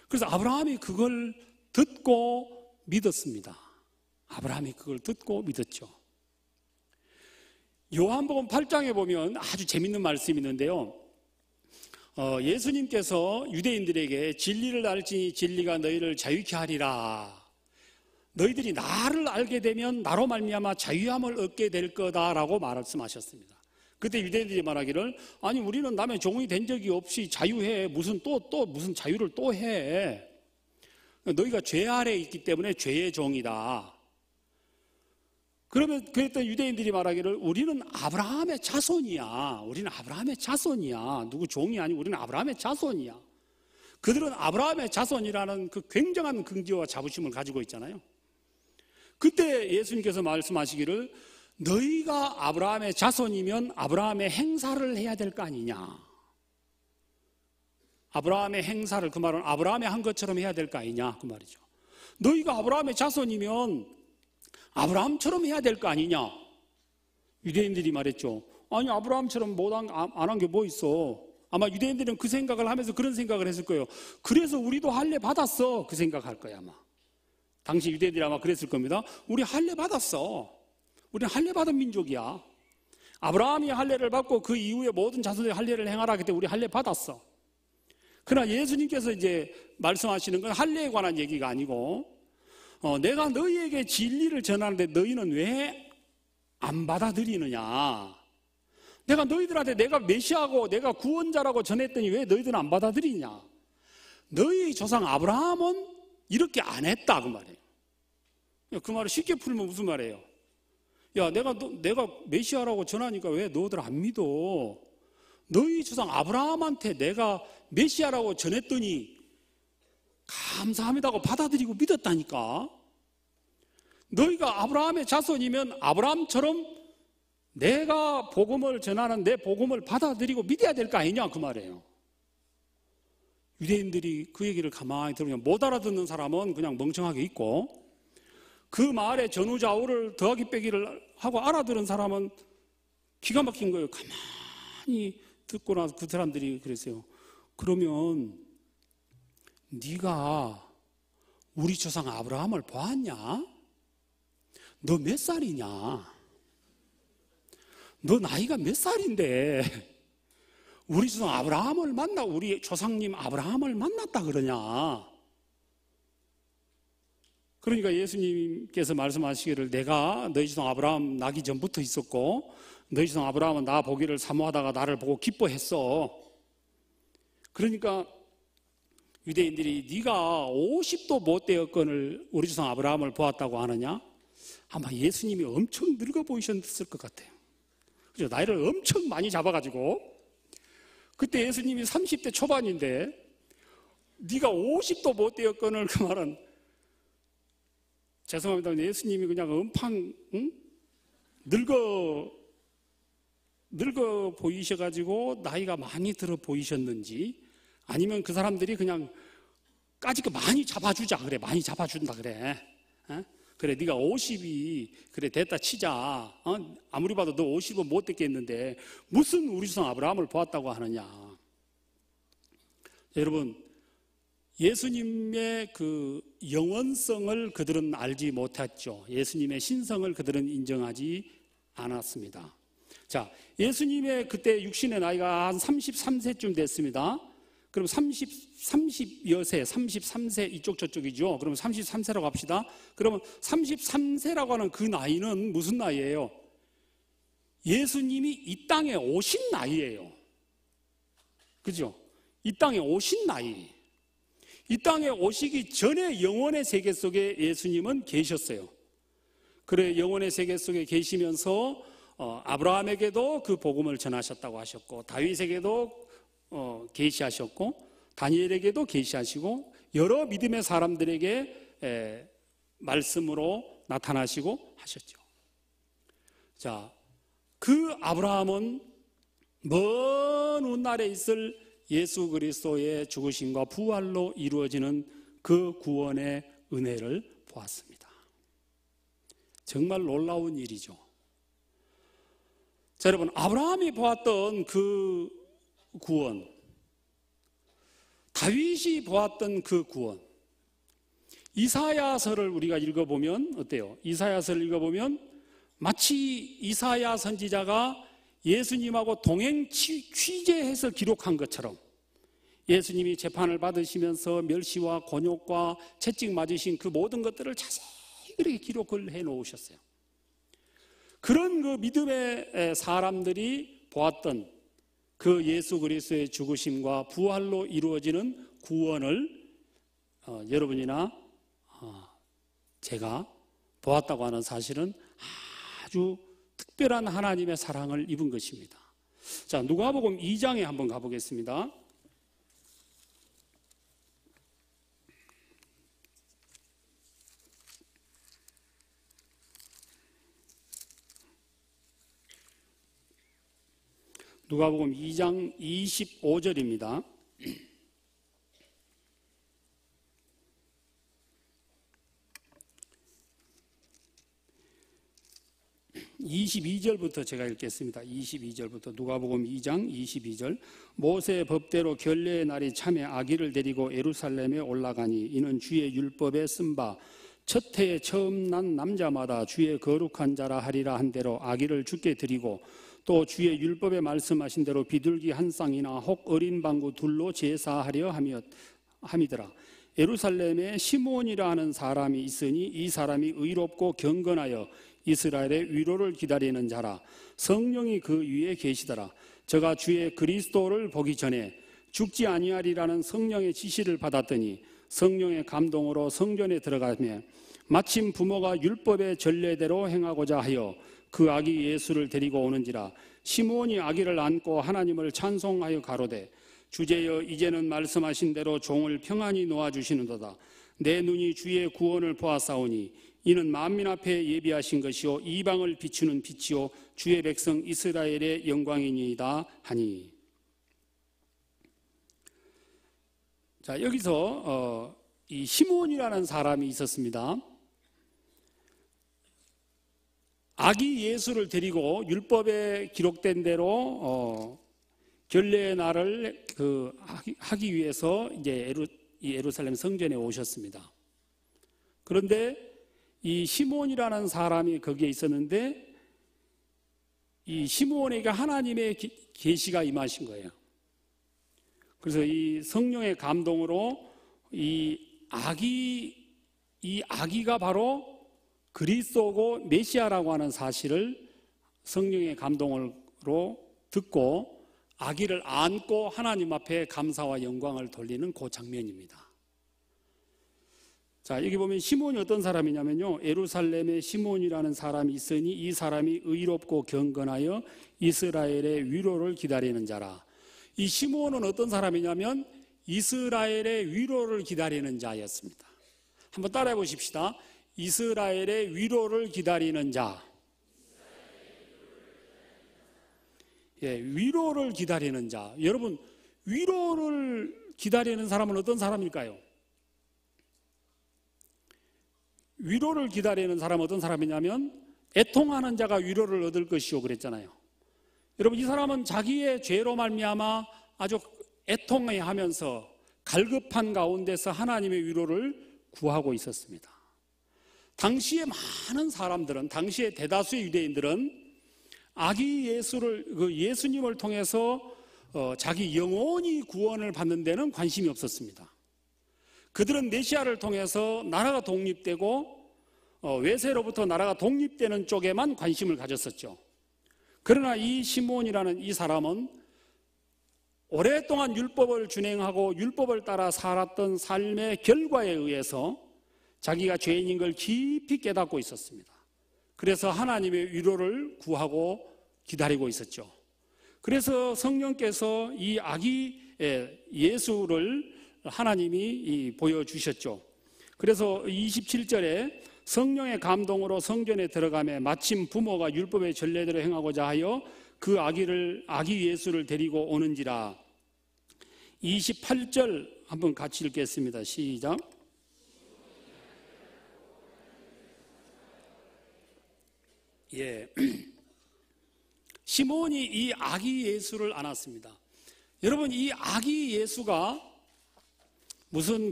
그래서 아브라함이 그걸 듣고 믿었습니다. 아브라함이 그걸 듣고 믿었죠. 요한복음 8장에 보면 아주 재밌는 말씀이 있는데요. 예수님께서 유대인들에게 진리를 알지니 진리가 너희를 자유케 하리라. 너희들이 나를 알게 되면 나로 말미암아 자유함을 얻게 될 거다라고 말씀하셨습니다. 그때 유대인들이 말하기를, 아니 우리는 남의 종이 된 적이 없이 자유해, 무슨 무슨 자유를 또 해. 너희가 죄 아래에 있기 때문에 죄의 종이다. 그러면 그랬던 유대인들이 말하기를, 우리는 아브라함의 자손이야. 우리는 아브라함의 자손이야. 누구 종이 아니고 우리는 아브라함의 자손이야. 그들은 아브라함의 자손이라는 그 굉장한 긍지와 자부심을 가지고 있잖아요. 그때 예수님께서 말씀하시기를, 너희가 아브라함의 자손이면 아브라함의 행사를 해야 될 거 아니냐. 아브라함의 행사를, 그 말은 아브라함이 한 것처럼 해야 될 거 아니냐 그 말이죠. 너희가 아브라함의 자손이면 아브라함처럼 해야 될 거 아니냐. 유대인들이 말했죠. 아니 아브라함처럼 안 한 게 뭐 있어. 아마 유대인들은 그 생각을 하면서 그런 생각을 했을 거예요. 그래서 우리도 할례 받았어, 그 생각할 거야 아마. 당시 유대인들이 아마 그랬을 겁니다. 우리 할례 받았어. 우리는 할례 받은 민족이야. 아브라함이 할례를 받고 그 이후에 모든 자손들이 할례를 행하라 그때 우리 할례 받았어. 그러나 예수님께서 이제 말씀하시는 건 할례에 관한 얘기가 아니고, 내가 너희에게 진리를 전하는데 너희는 왜 안 받아들이느냐. 내가 너희들한테 내가 메시아고 내가 구원자라고 전했더니 왜 너희들은 안 받아들이냐. 너희 조상 아브라함은 이렇게 안 했다 그 말이에요. 그 말을 쉽게 풀면 무슨 말이에요? 야, 내가 메시아라고 전하니까 왜 너희들 안 믿어? 너희 조상 아브라함한테 내가 메시아라고 전했더니 감사합니다고 받아들이고 믿었다니까. 너희가 아브라함의 자손이면 아브라함처럼 내가 복음을 전하는 내 복음을 받아들이고 믿어야 될 거 아니냐 그 말이에요. 유대인들이 그 얘기를 가만히 들으면 못 알아듣는 사람은 그냥 멍청하게 있고, 그 말에 전후좌우를 더하기 빼기를 하고 알아들은 사람은 기가 막힌 거예요. 가만히 듣고 나서 그 사람들이 그랬어요. 그러면 네가 우리 조상 아브라함을 보았냐? 너 몇 살이냐? 너 나이가 몇 살인데 우리 조상 아브라함을 우리 조상님 아브라함을 만났다 그러냐? 그러니까 예수님께서 말씀하시기를 내가 너희 조상 아브라함 나기 전부터 있었고 너희 조상 아브라함은 나 보기를 사모하다가 나를 보고 기뻐했어. 그러니까 유대인들이 네가 50도 못 되었거늘 우리 조상 아브라함을 보았다고 하느냐? 아마 예수님이 엄청 늙어 보이셨을 것 같아요. 그죠? 나이를 엄청 많이 잡아가지고 그때 예수님이 30대 초반인데 네가 50도 못 되었거늘 그 말은 죄송합니다. 예수님이 그냥 엄청 늙어 보이셔가지고 나이가 많이 들어 보이셨는지 아니면 그 사람들이 그냥 까짓 거 많이 잡아주자 그래. 많이 잡아준다 그래. 그래 네가 50이 그래 됐다 치자. 아무리 봐도 너 50은 못 됐겠는데 무슨 우리 조상 아브라함을 보았다고 하느냐. 여러분, 예수님의 그 영원성을 그들은 알지 못했죠. 예수님의 신성을 그들은 인정하지 않았습니다. 자, 예수님의 그때 육신의 나이가 한 33세쯤 됐습니다. 그럼 30여 세, 33세 이쪽 저쪽이죠. 그럼 33세라고 합시다. 그러면 33세라고 하는 그 나이는 무슨 나이예요? 예수님이 이 땅에 오신 나이예요. 그죠? 이 땅에 오신 나이. 이 땅에 오시기 전에 영원의 세계 속에 예수님은 계셨어요. 그래 영원의 세계 속에 계시면서 아브라함에게도 그 복음을 전하셨다고 하셨고 다윗에게도 계시하셨고 다니엘에게도 계시하시고 여러 믿음의 사람들에게 말씀으로 나타나시고 하셨죠. 자, 그 아브라함은 먼 훗날에 있을 예수 그리스도의 죽으심과 부활로 이루어지는 그 구원의 은혜를 보았습니다. 정말 놀라운 일이죠. 자, 여러분, 아브라함이 보았던 그 구원, 다윗이 보았던 그 구원, 이사야서를 우리가 읽어보면 어때요? 이사야서를 읽어보면 마치 이사야 선지자가 예수님하고 동행 취재해서 기록한 것처럼 예수님이 재판을 받으시면서 멸시와 곤욕과 채찍 맞으신 그 모든 것들을 자세히 그렇게 기록을 해 놓으셨어요. 그런 그 믿음의 사람들이 보았던 그 예수 그리스도의 죽으심과 부활로 이루어지는 구원을 여러분이나 제가 보았다고 하는 사실은 아주 특별한 하나님의 사랑을 입은 것입니다. 자, 누가복음 2장에 한번 가보겠습니다. 누가복음 2장 25절입니다. 22절부터 제가 읽겠습니다. 22절부터 누가복음 2장 22절. 모세의 법대로 결례의 날이 참에 아기를 데리고 예루살렘에 올라가니 이는 주의 율법에 쓴 바 첫 해에 처음 난 남자마다 주의 거룩한 자라 하리라 한 대로 아기를 주께 드리고 또 주의 율법에 말씀하신 대로 비둘기 한 쌍이나 혹 어린 방구 둘로 제사하려 함이더라. 예루살렘에 시몬이라 하는 사람이 있으니 이 사람이 의롭고 경건하여 이스라엘의 위로를 기다리는 자라. 성령이 그 위에 계시더라. 저가 주의 그리스도를 보기 전에 죽지 아니하리라는 성령의 지시를 받았더니 성령의 감동으로 성전에 들어가며 마침 부모가 율법의 전례대로 행하고자 하여 그 아기 예수를 데리고 오는지라. 시몬이 아기를 안고 하나님을 찬송하여 가로되 주제여 이제는 말씀하신 대로 종을 평안히 놓아주시는도다. 내 눈이 주의 구원을 보았사오니 이는 만민 앞에 예비하신 것이요 이방을 비추는 빛이요 주의 백성 이스라엘의 영광이니이다 하니. 자, 여기서 이 시몬이라는 사람이 있었습니다. 아기 예수를 데리고 율법에 기록된 대로 결례의 날을 하기 위해서 이제 예루살렘 성전에 오셨습니다. 그런데 이 시몬이라는 사람이 거기에 있었는데 이 시몬에게 하나님의 계시가 임하신 거예요. 그래서 이 성령의 감동으로 이 아기가 바로 그리스도고 메시아라고 하는 사실을 성령의 감동으로 듣고 아기를 안고 하나님 앞에 감사와 영광을 돌리는 그 장면입니다. 자, 여기 보면 시몬이 어떤 사람이냐면요, 예루살렘에 시몬이라는 사람이 있으니 이 사람이 의롭고 경건하여 이스라엘의 위로를 기다리는 자라. 이 시몬은 어떤 사람이냐면 이스라엘의 위로를 기다리는 자였습니다. 한번 따라해 보십시다. 이스라엘의 위로를 기다리는 자. 예, 위로를 기다리는 자. 여러분, 위로를 기다리는 사람은 어떤 사람일까요? 위로를 기다리는 사람은 어떤 사람이냐면 애통하는 자가 위로를 얻을 것이요 그랬잖아요. 여러분, 이 사람은 자기의 죄로 말미암아 아주 애통해하면서 갈급한 가운데서 하나님의 위로를 구하고 있었습니다. 당시에 많은 사람들은, 당시에 대다수의 유대인들은 아기 예수님을 통해서 자기 영혼이 구원을 받는 데는 관심이 없었습니다. 그들은 메시아를 통해서 나라가 독립되고 외세로부터 나라가 독립되는 쪽에만 관심을 가졌었죠. 그러나 이 시몬이라는 이 사람은 오랫동안 율법을 준행하고 율법을 따라 살았던 삶의 결과에 의해서 자기가 죄인인 걸 깊이 깨닫고 있었습니다. 그래서 하나님의 위로를 구하고 기다리고 있었죠. 그래서 성령께서 이 아기 예수를 하나님이 보여주셨죠. 그래서 27절에 성령의 감동으로 성전에 들어가며 마침 부모가 율법의 전례대로 행하고자 하여 그 아기 예수를 데리고 오는지라. 28절 한번 같이 읽겠습니다. 시작. 예. 시몬이 이 아기 예수를 안았습니다. 여러분, 이 아기 예수가 무슨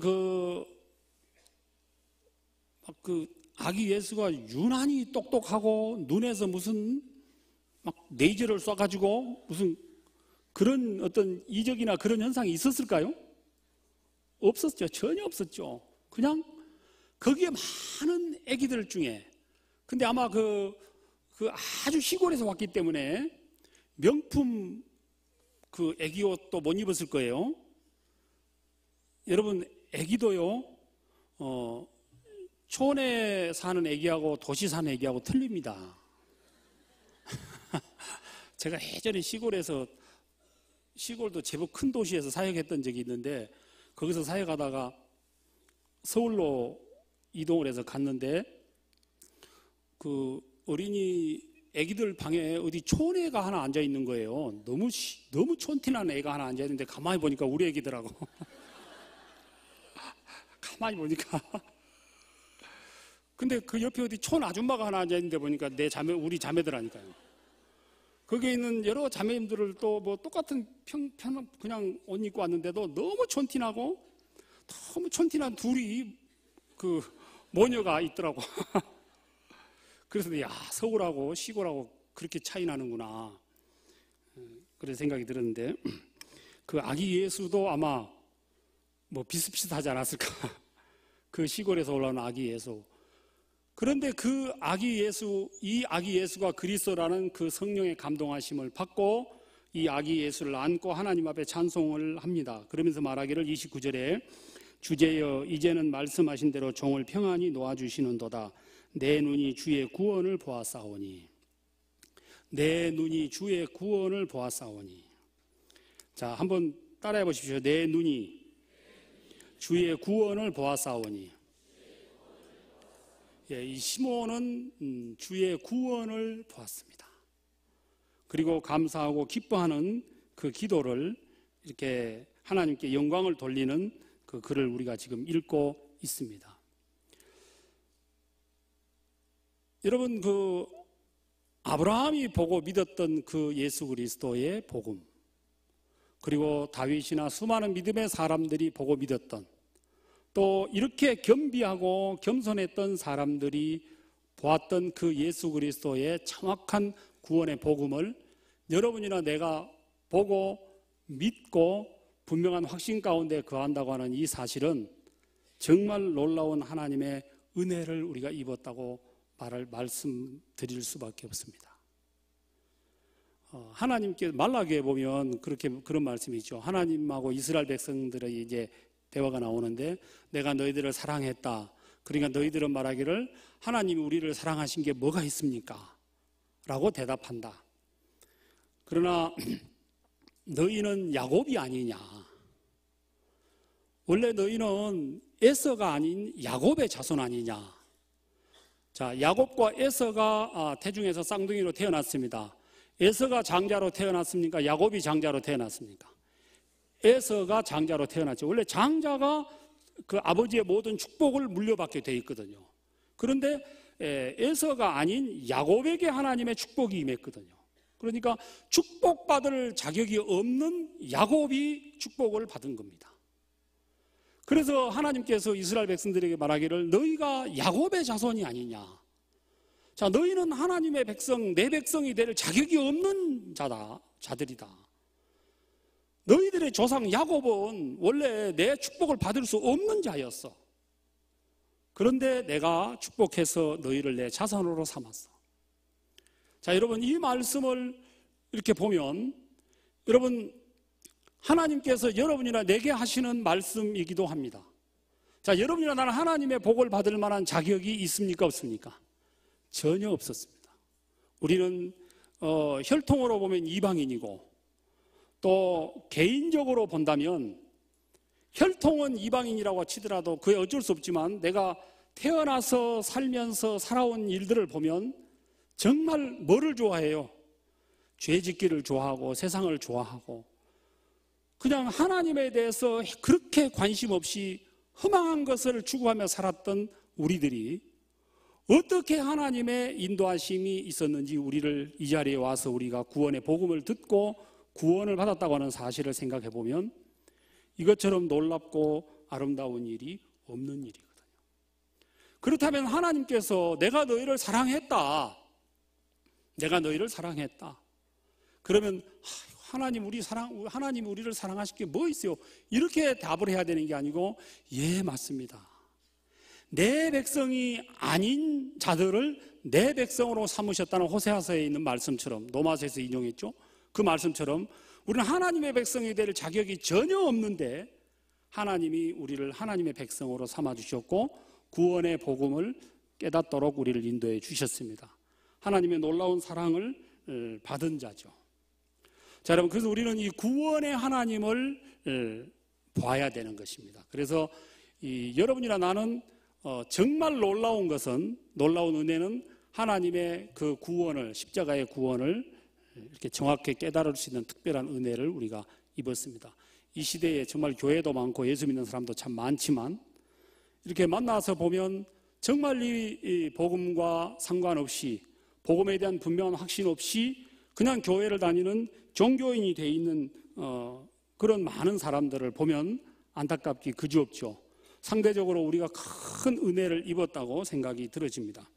아기 예수가 유난히 똑똑하고 눈에서 무슨 막 레이저를 쏴가지고 무슨 그런 어떤 이적이나 그런 현상이 있었을까요? 없었죠. 전혀 없었죠. 그냥 거기에 많은 아기들 중에, 근데 아마 그 아주 시골에서 왔기 때문에 명품 그 아기 옷도 못 입었을 거예요. 여러분, 아기도요, 촌에 사는 아기하고 도시 사는 아기하고 틀립니다. 제가 예전에 시골도 제법 큰 도시에서 사역했던 적이 있는데, 거기서 사역하다가 서울로 이동을 해서 갔는데, 그 어린이 애기들 방에 어디 촌애가 하나 앉아 있는 거예요. 너무 촌티나는 애가 하나 앉아 있는데 가만히 보니까 우리 애기더라고. 가만히 보니까 근데 그 옆에 어디 촌 아줌마가 하나 앉아있는데 보니까 내 자매, 우리 자매들하니까요. 거기에 있는 여러 자매님들을 또 뭐 똑같은 그냥 옷 입고 왔는데도 너무 촌티나고 너무 촌티난 둘이 그 모녀가 있더라고. 그래서 야, 서울하고 시골하고 그렇게 차이 나는구나. 그런 생각이 들었는데 그 아기 예수도 아마 뭐 비슷비슷하지 않았을까. 그 시골에서 올라온 아기 예수. 그런데 그 아기 예수, 이 아기 예수가 그리스도라는 그 성령의 감동하심을 받고 이 아기 예수를 안고 하나님 앞에 찬송을 합니다. 그러면서 말하기를 29절에 주제여 이제는 말씀하신 대로 종을 평안히 놓아주시는도다. 내 눈이 주의 구원을 보았사오니. 내 눈이 주의 구원을 보았사오니. 자, 한번 따라해 보십시오. 내 눈이 주의 구원을 보았사오니. 예, 이 시몬은 주의 구원을 보았습니다. 그리고 감사하고 기뻐하는 그 기도를 이렇게 하나님께 영광을 돌리는 그 글을 우리가 지금 읽고 있습니다. 여러분, 그 아브라함이 보고 믿었던 그 예수 그리스도의 복음, 그리고 다윗이나 수많은 믿음의 사람들이 보고 믿었던, 또 이렇게 겸비하고 겸손했던 사람들이 보았던 그 예수 그리스도의 정확한 구원의 복음을 여러분이나 내가 보고 믿고 분명한 확신 가운데 거한다고 하는 이 사실은 정말 놀라운 하나님의 은혜를 우리가 입었다고 말씀드릴 수밖에 없습니다. 하나님께 말라기에 보면 그런 말씀이 있죠. 하나님하고 이스라엘 백성들의 이제 대화가 나오는데 내가 너희들을 사랑했다. 그러니까 너희들은 말하기를 하나님이 우리를 사랑하신 게 뭐가 있습니까? 라고 대답한다. 그러나 너희는 야곱이 아니냐. 원래 너희는 에서가 아닌 야곱의 자손 아니냐. 자, 야곱과 에서가 태중에서 쌍둥이로 태어났습니다. 에서가 장자로 태어났습니까? 야곱이 장자로 태어났습니까? 에서가 장자로 태어났죠. 원래 장자가 그 아버지의 모든 축복을 물려받게 돼 있거든요. 그런데 에서가 아닌 야곱에게 하나님의 축복이 임했거든요. 그러니까 축복받을 자격이 없는 야곱이 축복을 받은 겁니다. 그래서 하나님께서 이스라엘 백성들에게 말하기를 너희가 야곱의 자손이 아니냐. 자, 너희는 하나님의 백성, 내 백성이 될 자격이 없는 자들이다. 너희들의 조상 야곱은 원래 내 축복을 받을 수 없는 자였어. 그런데 내가 축복해서 너희를 내 자손으로 삼았어. 자, 여러분, 이 말씀을 이렇게 보면 여러분, 하나님께서 여러분이나 내게 하시는 말씀이기도 합니다. 자, 여러분이나 나는 하나님의 복을 받을 만한 자격이 있습니까? 없습니까? 전혀 없었습니다. 우리는 혈통으로 보면 이방인이고 또 개인적으로 본다면 혈통은 이방인이라고 치더라도 그게 어쩔 수 없지만 내가 태어나서 살면서 살아온 일들을 보면 정말 뭐를 좋아해요? 죄 짓기를 좋아하고 세상을 좋아하고 그냥 하나님에 대해서 그렇게 관심 없이 허망한 것을 추구하며 살았던 우리들이 어떻게 하나님의 인도하심이 있었는지 우리를 이 자리에 와서 우리가 구원의 복음을 듣고 구원을 받았다고 하는 사실을 생각해 보면 이것처럼 놀랍고 아름다운 일이 없는 일이거든요. 그렇다면 하나님께서 내가 너희를 사랑했다. 내가 너희를 사랑했다. 그러면 하나님 우리를 사랑하실 게 뭐 있어요? 이렇게 답을 해야 되는 게 아니고 예, 맞습니다. 내 백성이 아닌 자들을 내 백성으로 삼으셨다는 호세아서에 있는 말씀처럼 로마서에서 인용했죠. 그 말씀처럼 우리는 하나님의 백성이 될 자격이 전혀 없는데 하나님이 우리를 하나님의 백성으로 삼아주셨고 구원의 복음을 깨닫도록 우리를 인도해 주셨습니다. 하나님의 놀라운 사랑을 받은 자죠. 자, 여러분, 그래서 우리는 이 구원의 하나님을 봐야 되는 것입니다. 그래서 여러분이나 나는 정말 놀라운 은혜는 하나님의 그 구원을, 십자가의 구원을 이렇게 정확히 깨달을 수 있는 특별한 은혜를 우리가 입었습니다. 이 시대에 정말 교회도 많고 예수 믿는 사람도 참 많지만 이렇게 만나서 보면 정말 이 복음과 상관없이, 복음에 대한 분명한 확신 없이 그냥 교회를 다니는 종교인이 돼 있는 그런 많은 사람들을 보면 안타깝기 그지없죠. 상대적으로 우리가 큰 은혜를 입었다고 생각이 들어집니다.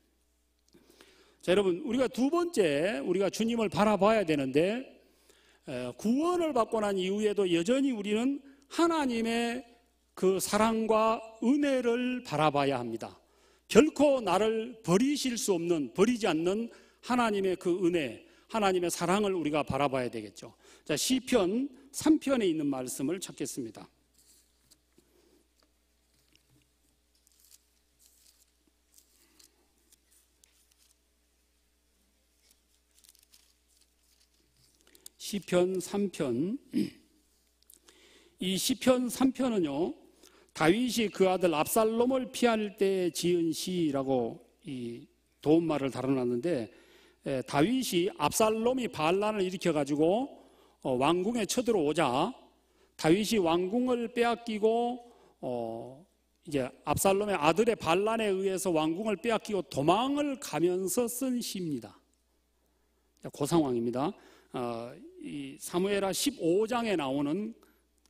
자, 여러분, 우리가 두 번째, 우리가 주님을 바라봐야 되는데, 구원을 받고 난 이후에도 여전히 우리는 하나님의 그 사랑과 은혜를 바라봐야 합니다. 결코 나를 버리실 수 없는, 버리지 않는 하나님의 그 은혜, 하나님의 사랑을 우리가 바라봐야 되겠죠. 자, 시편 3편에 있는 말씀을 찾겠습니다. 시편 3편. 이 시편 3편은요, 다윗이 그 아들 압살롬을 피할 때 지은 시라고 이 도움말을 달아놨는데, 다윗이 압살롬이 반란을 일으켜가지고 왕궁에 쳐들어오자 다윗이 왕궁을 빼앗기고 이제 압살롬의 아들의 반란에 의해서 왕궁을 빼앗기고 도망을 가면서 쓴 시입니다. 그 상황입니다. 이 사무엘하 15장에 나오는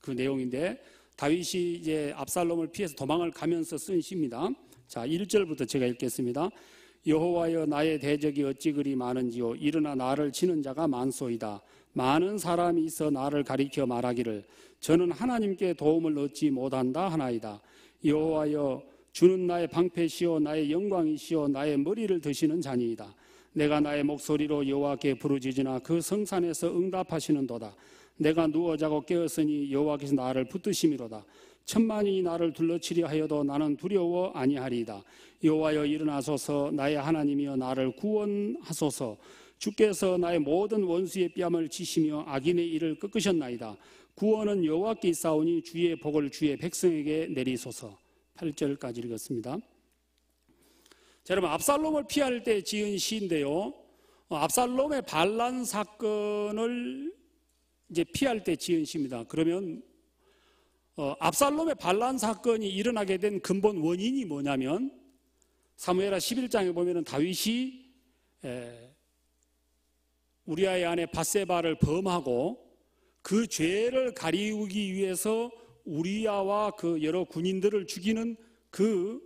그 내용인데, 다윗이 이제 압살롬을 피해서 도망을 가면서 쓴 시입니다. 자, 1절부터 제가 읽겠습니다. 여호와여, 나의 대적이 어찌 그리 많은지요. 일어나 나를 치는 자가 많소이다. 많은 사람이 있어 나를 가리켜 말하기를 저는 하나님께 도움을 얻지 못한다 하나이다. 여호와여, 주는 나의 방패시오 나의 영광이시오 나의 머리를 드시는 자니이다. 내가 나의 목소리로 여호와께 부르짖으나 그 성산에서 응답하시는도다. 내가 누워 자고 깨었으니 여호와께서 나를 붙드심이로다. 천만이 나를 둘러치려 하여도 나는 두려워 아니하리이다. 여호와여, 일어나소서. 나의 하나님이여, 나를 구원하소서. 주께서 나의 모든 원수의 뺨을 치시며 악인의 일을 꺾으셨나이다. 구원은 여호와께 있사오니 주의 복을 주의 백성에게 내리소서. 8절까지 읽었습니다. 자, 여러분, 압살롬을 피할 때 지은 시인데요, 압살롬의 반란 사건을 이제 피할 때 지은 시입니다. 그러면 압살롬의 반란 사건이 일어나게 된 근본 원인이 뭐냐면, 사무엘하 11장에 보면은 다윗이 우리아의 아내 밧세바를 범하고 그 죄를 가리우기 위해서 우리아와 그 여러 군인들을 죽이는 그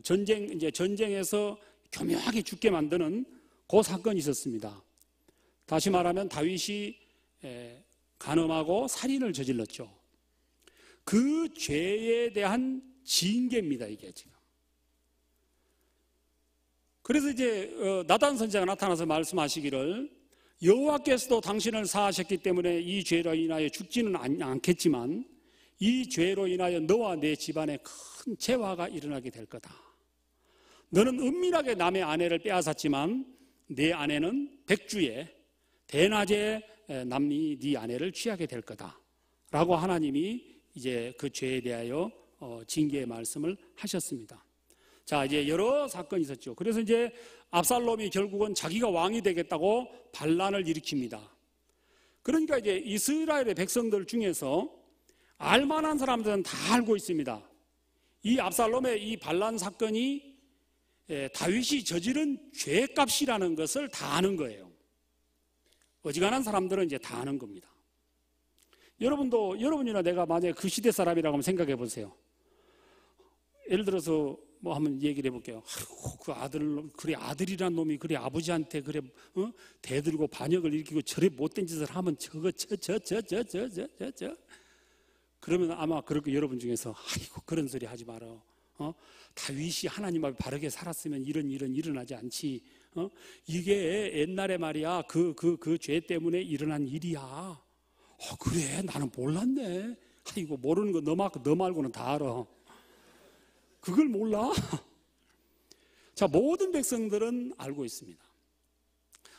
전쟁에서 교묘하게 죽게 만드는 그 사건이 있었습니다. 다시 말하면 다윗이 간음하고 살인을 저질렀죠. 그 죄에 대한 징계입니다, 이게 지금. 그래서 이제 나단 선지자가 나타나서 말씀하시기를, 여호와께서도 당신을 사하셨기 때문에 이 죄로 인하여 죽지는 않겠지만 이 죄로 인하여 너와 내 집안에 큰 재화가 일어나게 될 거다. 너는 은밀하게 남의 아내를 빼앗았지만 내 아내는 백주에 대낮에 남이 네 아내를 취하게 될 거다 라고 하나님이 이제 그 죄에 대하여 징계의 말씀을 하셨습니다. 자, 이제 여러 사건이 있었죠. 그래서 이제 압살롬이 결국은 자기가 왕이 되겠다고 반란을 일으킵니다. 그러니까 이제 이스라엘의 백성들 중에서 알만한 사람들은 다 알고 있습니다. 이 압살롬의 이 반란 사건이 다윗이 저지른 죄값이라는 것을 다 아는 거예요. 어지간한 사람들은 이제 다 아는 겁니다. 여러분이나 내가 만약에 그 시대 사람이라고 하면 생각해 보세요. 예를 들어서 뭐 한번 얘기를 해볼게요. 아이고, 그 아들이란 놈이 그래 아버지한테 그래 대들고 반역을 일으키고 저래 못된 짓을 하면 그러면 아마 그렇게 여러분 중에서 아이고 그런 소리 하지 마라. 다윗이 하나님 앞에 바르게 살았으면 이런 일은 일어나지 않지. 이게 옛날에 말이야 그 죄 때문에 일어난 일이야. 그래 나는 몰랐네. 아이고 모르는 거 너 말고는 다 알아. 그걸 몰라? 자, 모든 백성들은 알고 있습니다.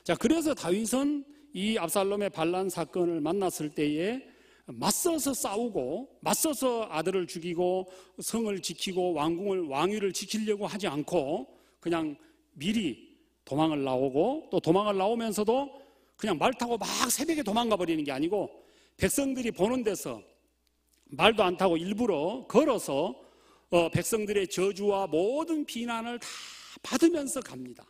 자, 그래서 다윗은 이 압살롬의 반란 사건을 만났을 때에 맞서서 싸우고 맞서서 아들을 죽이고 성을 지키고 왕위를 지키려고 하지 않고 그냥 미리 도망을 나오고 또 도망을 나오면서도 그냥 말 타고 막 새벽에 도망가 버리는 게 아니고 백성들이 보는 데서 말도 안 타고 일부러 걸어서 백성들의 저주와 모든 비난을 다 받으면서 갑니다.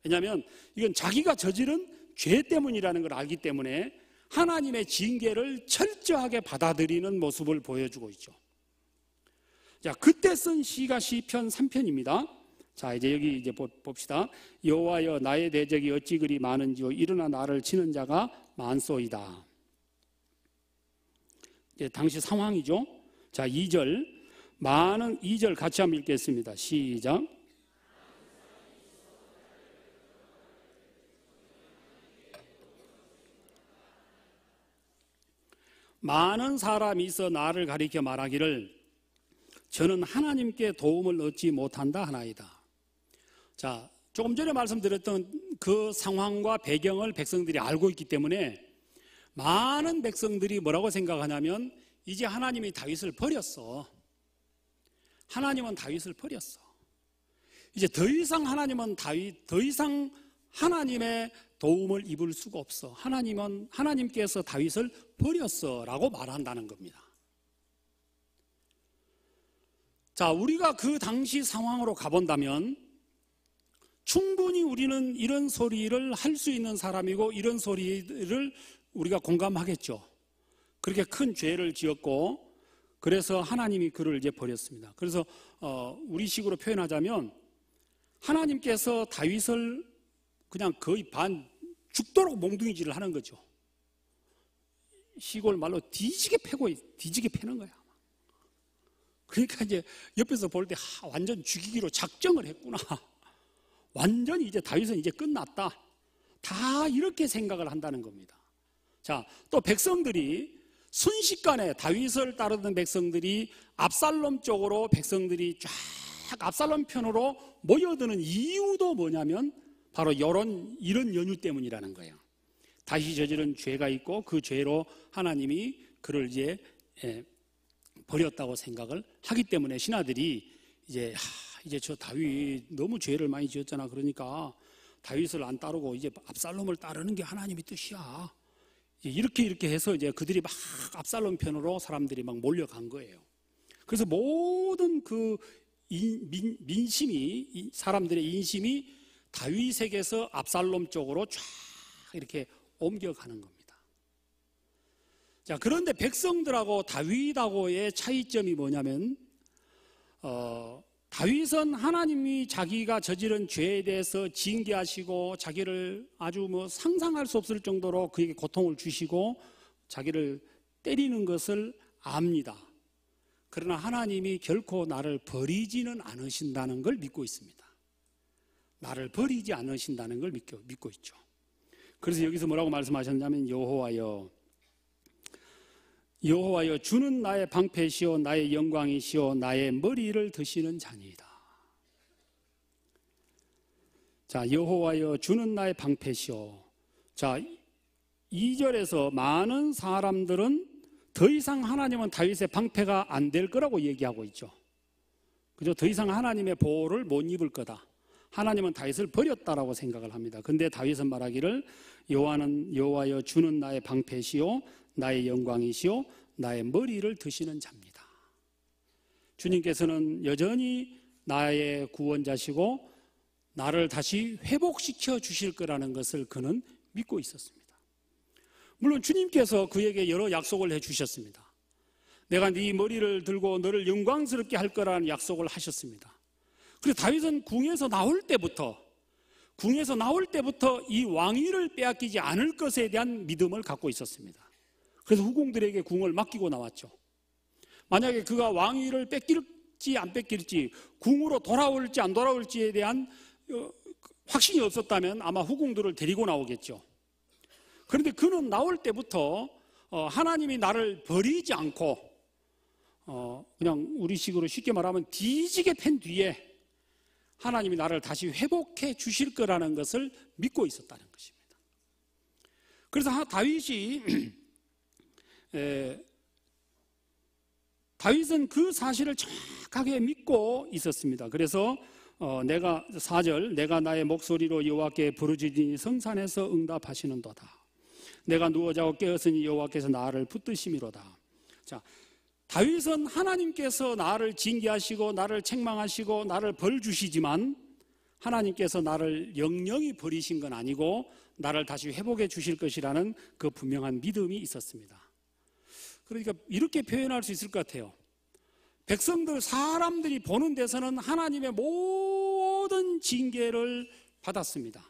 왜냐하면 이건 자기가 저지른 죄 때문이라는 걸 알기 때문에 하나님의 징계를 철저하게 받아들이는 모습을 보여주고 있죠. 자, 그때 쓴 시가 시편 3편입니다. 자, 이제 여기 이제 봅시다. 여호와여, 나의 대적이 어찌 그리 많은지요. 일어나 나를 치는 자가 많소이다. 이제 당시 상황이죠. 자, 2절 같이 한번 읽겠습니다. 시작. 많은 사람이 있어 나를 가리켜 말하기를 저는 하나님께 도움을 얻지 못한다 하나이다. 자, 조금 전에 말씀드렸던 그 상황과 배경을 백성들이 알고 있기 때문에 많은 백성들이 뭐라고 생각하냐면 이제 하나님이 다윗을 버렸어. 하나님은 다윗을 버렸어. 이제 더 이상 하나님의 도움을 입을 수가 없어. 하나님께서 다윗을 버렸어 라고 말한다는 겁니다. 자, 우리가 그 당시 상황으로 가본다면 충분히 우리는 이런 소리를 할 수 있는 사람이고 이런 소리를 우리가 공감하겠죠. 그렇게 큰 죄를 지었고 그래서 하나님이 그를 이제 버렸습니다. 그래서 우리식으로 표현하자면 하나님께서 다윗을 그냥 거의 죽도록 몽둥이질을 하는 거죠. 시골 말로 뒤지게 패는 거야. 그러니까 이제 옆에서 볼 때 완전 죽이기로 작정을 했구나. 완전히 이제 다윗은 이제 끝났다. 다 이렇게 생각을 한다는 겁니다. 자, 또 백성들이 순식간에 다윗을 따르던 백성들이 압살롬 쪽으로 백성들이 쫙 압살롬 편으로 모여드는 이유도 뭐냐면 바로 이런 연유 때문이라는 거예요. 다시 저지른 죄가 있고 그 죄로 하나님이 그를 이제 버렸다고 생각을 하기 때문에 신하들이 이제 저 다윗 너무 죄를 많이 지었잖아. 그러니까 다윗을 안 따르고 이제 압살롬을 따르는 게 하나님의 뜻이야. 이렇게 해서 이제 그들이 막 압살롬 편으로 사람들이 막 몰려간 거예요. 그래서 모든 그 민심이 사람들의 인심이 다윗에게서 압살롬 쪽으로 쫙 이렇게 옮겨가는 겁니다. 자, 그런데 백성들하고 다윗하고의 차이점이 뭐냐면 다윗은 하나님이 자기가 저지른 죄에 대해서 징계하시고 자기를 아주 상상할 수 없을 정도로 그에게 고통을 주시고 자기를 때리는 것을 압니다. 그러나 하나님이 결코 나를 버리지는 않으신다는 걸 믿고 있습니다. 나를 버리지 않으신다는 걸 믿고 있죠. 그래서 여기서 뭐라고 말씀하셨냐면 여호와여 주는 나의 방패시오 나의 영광이시오 나의 머리를 드시는 자니이다. 자, 여호와여 주는 나의 방패시오. 자, 2절에서 많은 사람들은 더 이상 하나님은 다윗의 방패가 안 될 거라고 얘기하고 있죠. 그죠? 더 이상 하나님의 보호를 못 입을 거다. 하나님은 다윗을 버렸다라고 생각을 합니다. 근데 다윗은 말하기를 여호와여 주는 나의 방패시오 나의 영광이시오 나의 머리를 드시는 자입니다. 주님께서는 여전히 나의 구원자시고 나를 다시 회복시켜 주실 거라는 것을 그는 믿고 있었습니다. 물론 주님께서 그에게 여러 약속을 해주셨습니다. 내가 네 머리를 들고 너를 영광스럽게 할 거라는 약속을 하셨습니다. 그래서 다윗은 궁에서 나올 때부터 이 왕위를 빼앗기지 않을 것에 대한 믿음을 갖고 있었습니다. 그래서 후궁들에게 궁을 맡기고 나왔죠. 만약에 그가 왕위를 뺏길지 안 뺏길지, 궁으로 돌아올지 안 돌아올지에 대한 확신이 없었다면 아마 후궁들을 데리고 나오겠죠. 그런데 그는 나올 때부터 하나님이 나를 버리지 않고 그냥 우리식으로 쉽게 말하면 뒤지게 팬 뒤에 하나님이 나를 다시 회복해 주실 거라는 것을 믿고 있었다는 것입니다. 그래서 다윗은 그 사실을 정확하게 믿고 있었습니다. 그래서 내가 4절 내가 나의 목소리로 여호와께 부르짖으니 성산에서 응답하시는도다. 내가 누워 자고 깨었으니 여호와께서 나를 붙드심이로다. 자, 다윗은 하나님께서 나를 징계하시고 나를 책망하시고 나를 벌 주시지만 하나님께서 나를 영영히 버리신 건 아니고 나를 다시 회복해 주실 것이라는 그 분명한 믿음이 있었습니다. 그러니까 이렇게 표현할 수 있을 것 같아요. 백성들, 사람들이 보는 데서는 하나님의 모든 징계를 받았습니다.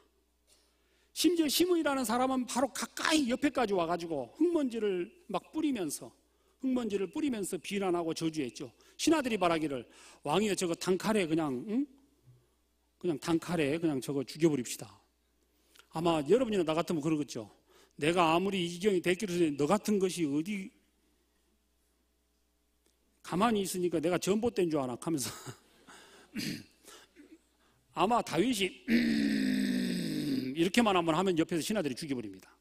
심지어 시므이라는 사람은 바로 가까이 옆에까지 와가지고 흙먼지를 뿌리면서 비난하고 저주했죠. 신하들이 말하기를, 왕이여 저거 단칼에 그냥 단칼에 그냥 저거 죽여버립시다. 아마 여러분이나 나 같으면 그러겠죠. 내가 아무리 이 지경이 됐기로 너 같은 것이 어디 가만히 있으니까 내가 전봇된 줄 아나 하면서 아마 다윗이 이렇게만 한번 하면 옆에서 신하들이 죽여버립니다.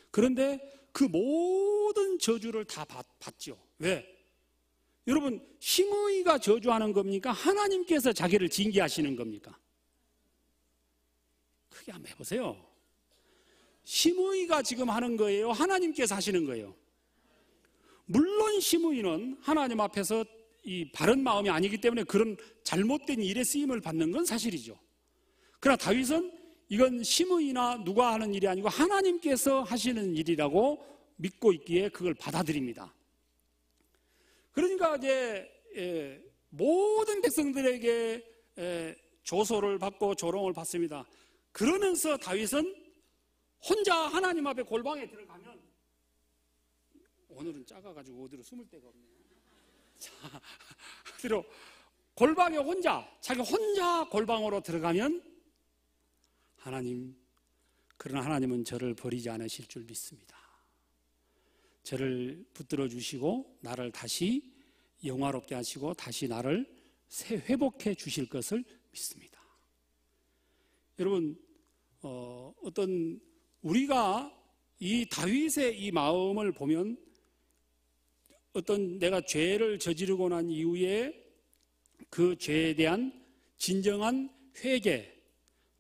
그런데 그 모든 저주를 다 받죠. 왜? 여러분, 시므이가 저주하는 겁니까? 하나님께서 자기를 징계하시는 겁니까? 크게 한번 해보세요. 시므이가 지금 하는 거예요? 하나님께서 하시는 거예요? 물론 시므이는 하나님 앞에서 이 바른 마음이 아니기 때문에 그런 잘못된 일에 쓰임을 받는 건 사실이죠. 그러나 다윗은 이건 시므이나 누가 하는 일이 아니고 하나님께서 하시는 일이라고 믿고 있기에 그걸 받아들입니다. 그러니까 이제 모든 백성들에게 조소를 받고 조롱을 받습니다. 그러면서 다윗은 혼자 하나님 앞에 골방에 들어가면, 오늘은 작아가지고 어디로 숨을 데가 없네요. 자, 어디로 골방에 자기 혼자 골방으로 들어가면 그러나 하나님은 저를 버리지 않으실 줄 믿습니다. 저를 붙들어 주시고 나를 다시 영화롭게 하시고 다시 나를 회복해 주실 것을 믿습니다. 여러분, 어떤 우리가 이 다윗의 이 마음을 보면, 어떤 내가 죄를 저지르고 난 이후에 그 죄에 대한 진정한 회개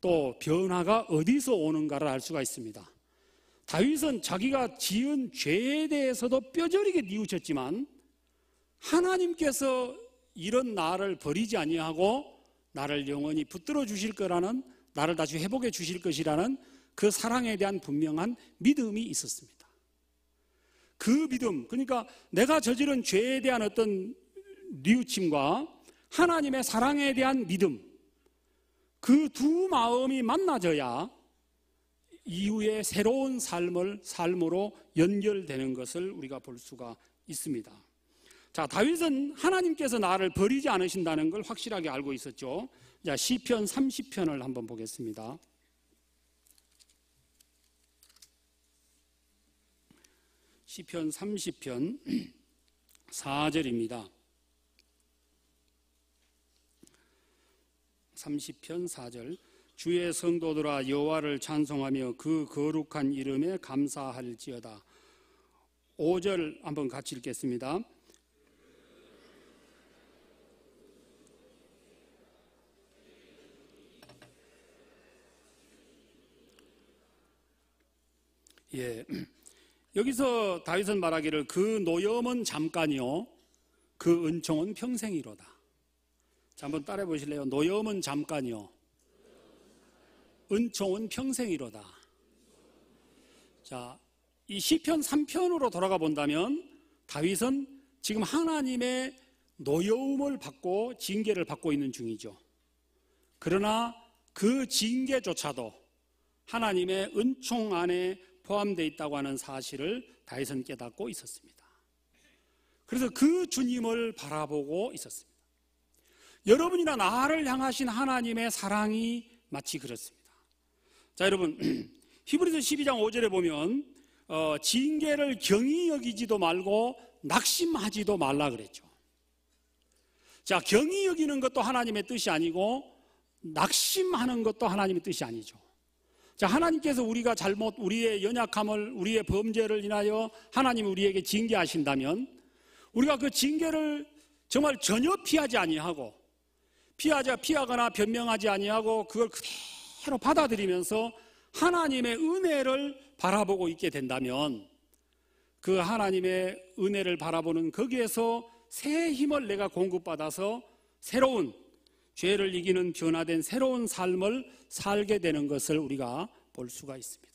또 변화가 어디서 오는가를 알 수가 있습니다. 다윗은 자기가 지은 죄에 대해서도 뼈저리게 뉘우쳤지만 하나님께서 이런 나를 버리지 아니하고 나를 영원히 붙들어 주실 거라는, 나를 다시 회복해 주실 것이라는 그 사랑에 대한 분명한 믿음이 있었습니다. 그 믿음, 그러니까 내가 저지른 죄에 대한 어떤 뉘우침과 하나님의 사랑에 대한 믿음, 그 두 마음이 만나져야 이후에 새로운 삶으로 연결되는 것을 우리가 볼 수가 있습니다. 자, 다윗은 하나님께서 나를 버리지 않으신다는 걸 확실하게 알고 있었죠. 자, 시편 30편을 한번 보겠습니다. 시편 30편 4절입니다. 30편 4절. 주의 성도들아 여호와를 찬송하며 그 거룩한 이름에 감사할지어다. 5절 한번 같이 읽겠습니다. 예, 여기서 다윗은 말하기를 그 노염은 잠깐이요 그 은총은 평생이로다. 자, 한번 따라해 보실래요? 노염은 잠깐이요 은총은 평생이로다. 자, 이 시편 3편으로 돌아가 본다면 다윗은 지금 하나님의 노여움을 받고 징계를 받고 있는 중이죠. 그러나 그 징계조차도 하나님의 은총 안에 포함되어 있다고 하는 사실을 다윗은 깨닫고 있었습니다. 그래서 그 주님을 바라보고 있었습니다. 여러분이나 나를 향하신 하나님의 사랑이 마치 그렇습니다. 자, 여러분, 히브리서 12장 5절에 보면 징계를 경히 여기지도 말고 낙심하지도 말라 그랬죠. 자, 경히 여기는 것도 하나님의 뜻이 아니고 낙심하는 것도 하나님의 뜻이 아니죠. 자, 하나님께서 우리의 연약함을, 우리의 범죄를 인하여 하나님이 우리에게 징계하신다면 우리가 그 징계를 정말 전혀 피하지 아니하고 피하거나 변명하지 아니하고 그걸 그대로 받아들이면서 하나님의 은혜를 바라보고 있게 된다면 그 하나님의 은혜를 바라보는 거기에서 새 힘을 내가 공급받아서 새로운 죄를 이기는 변화된 새로운 삶을 살게 되는 것을 우리가 볼 수가 있습니다.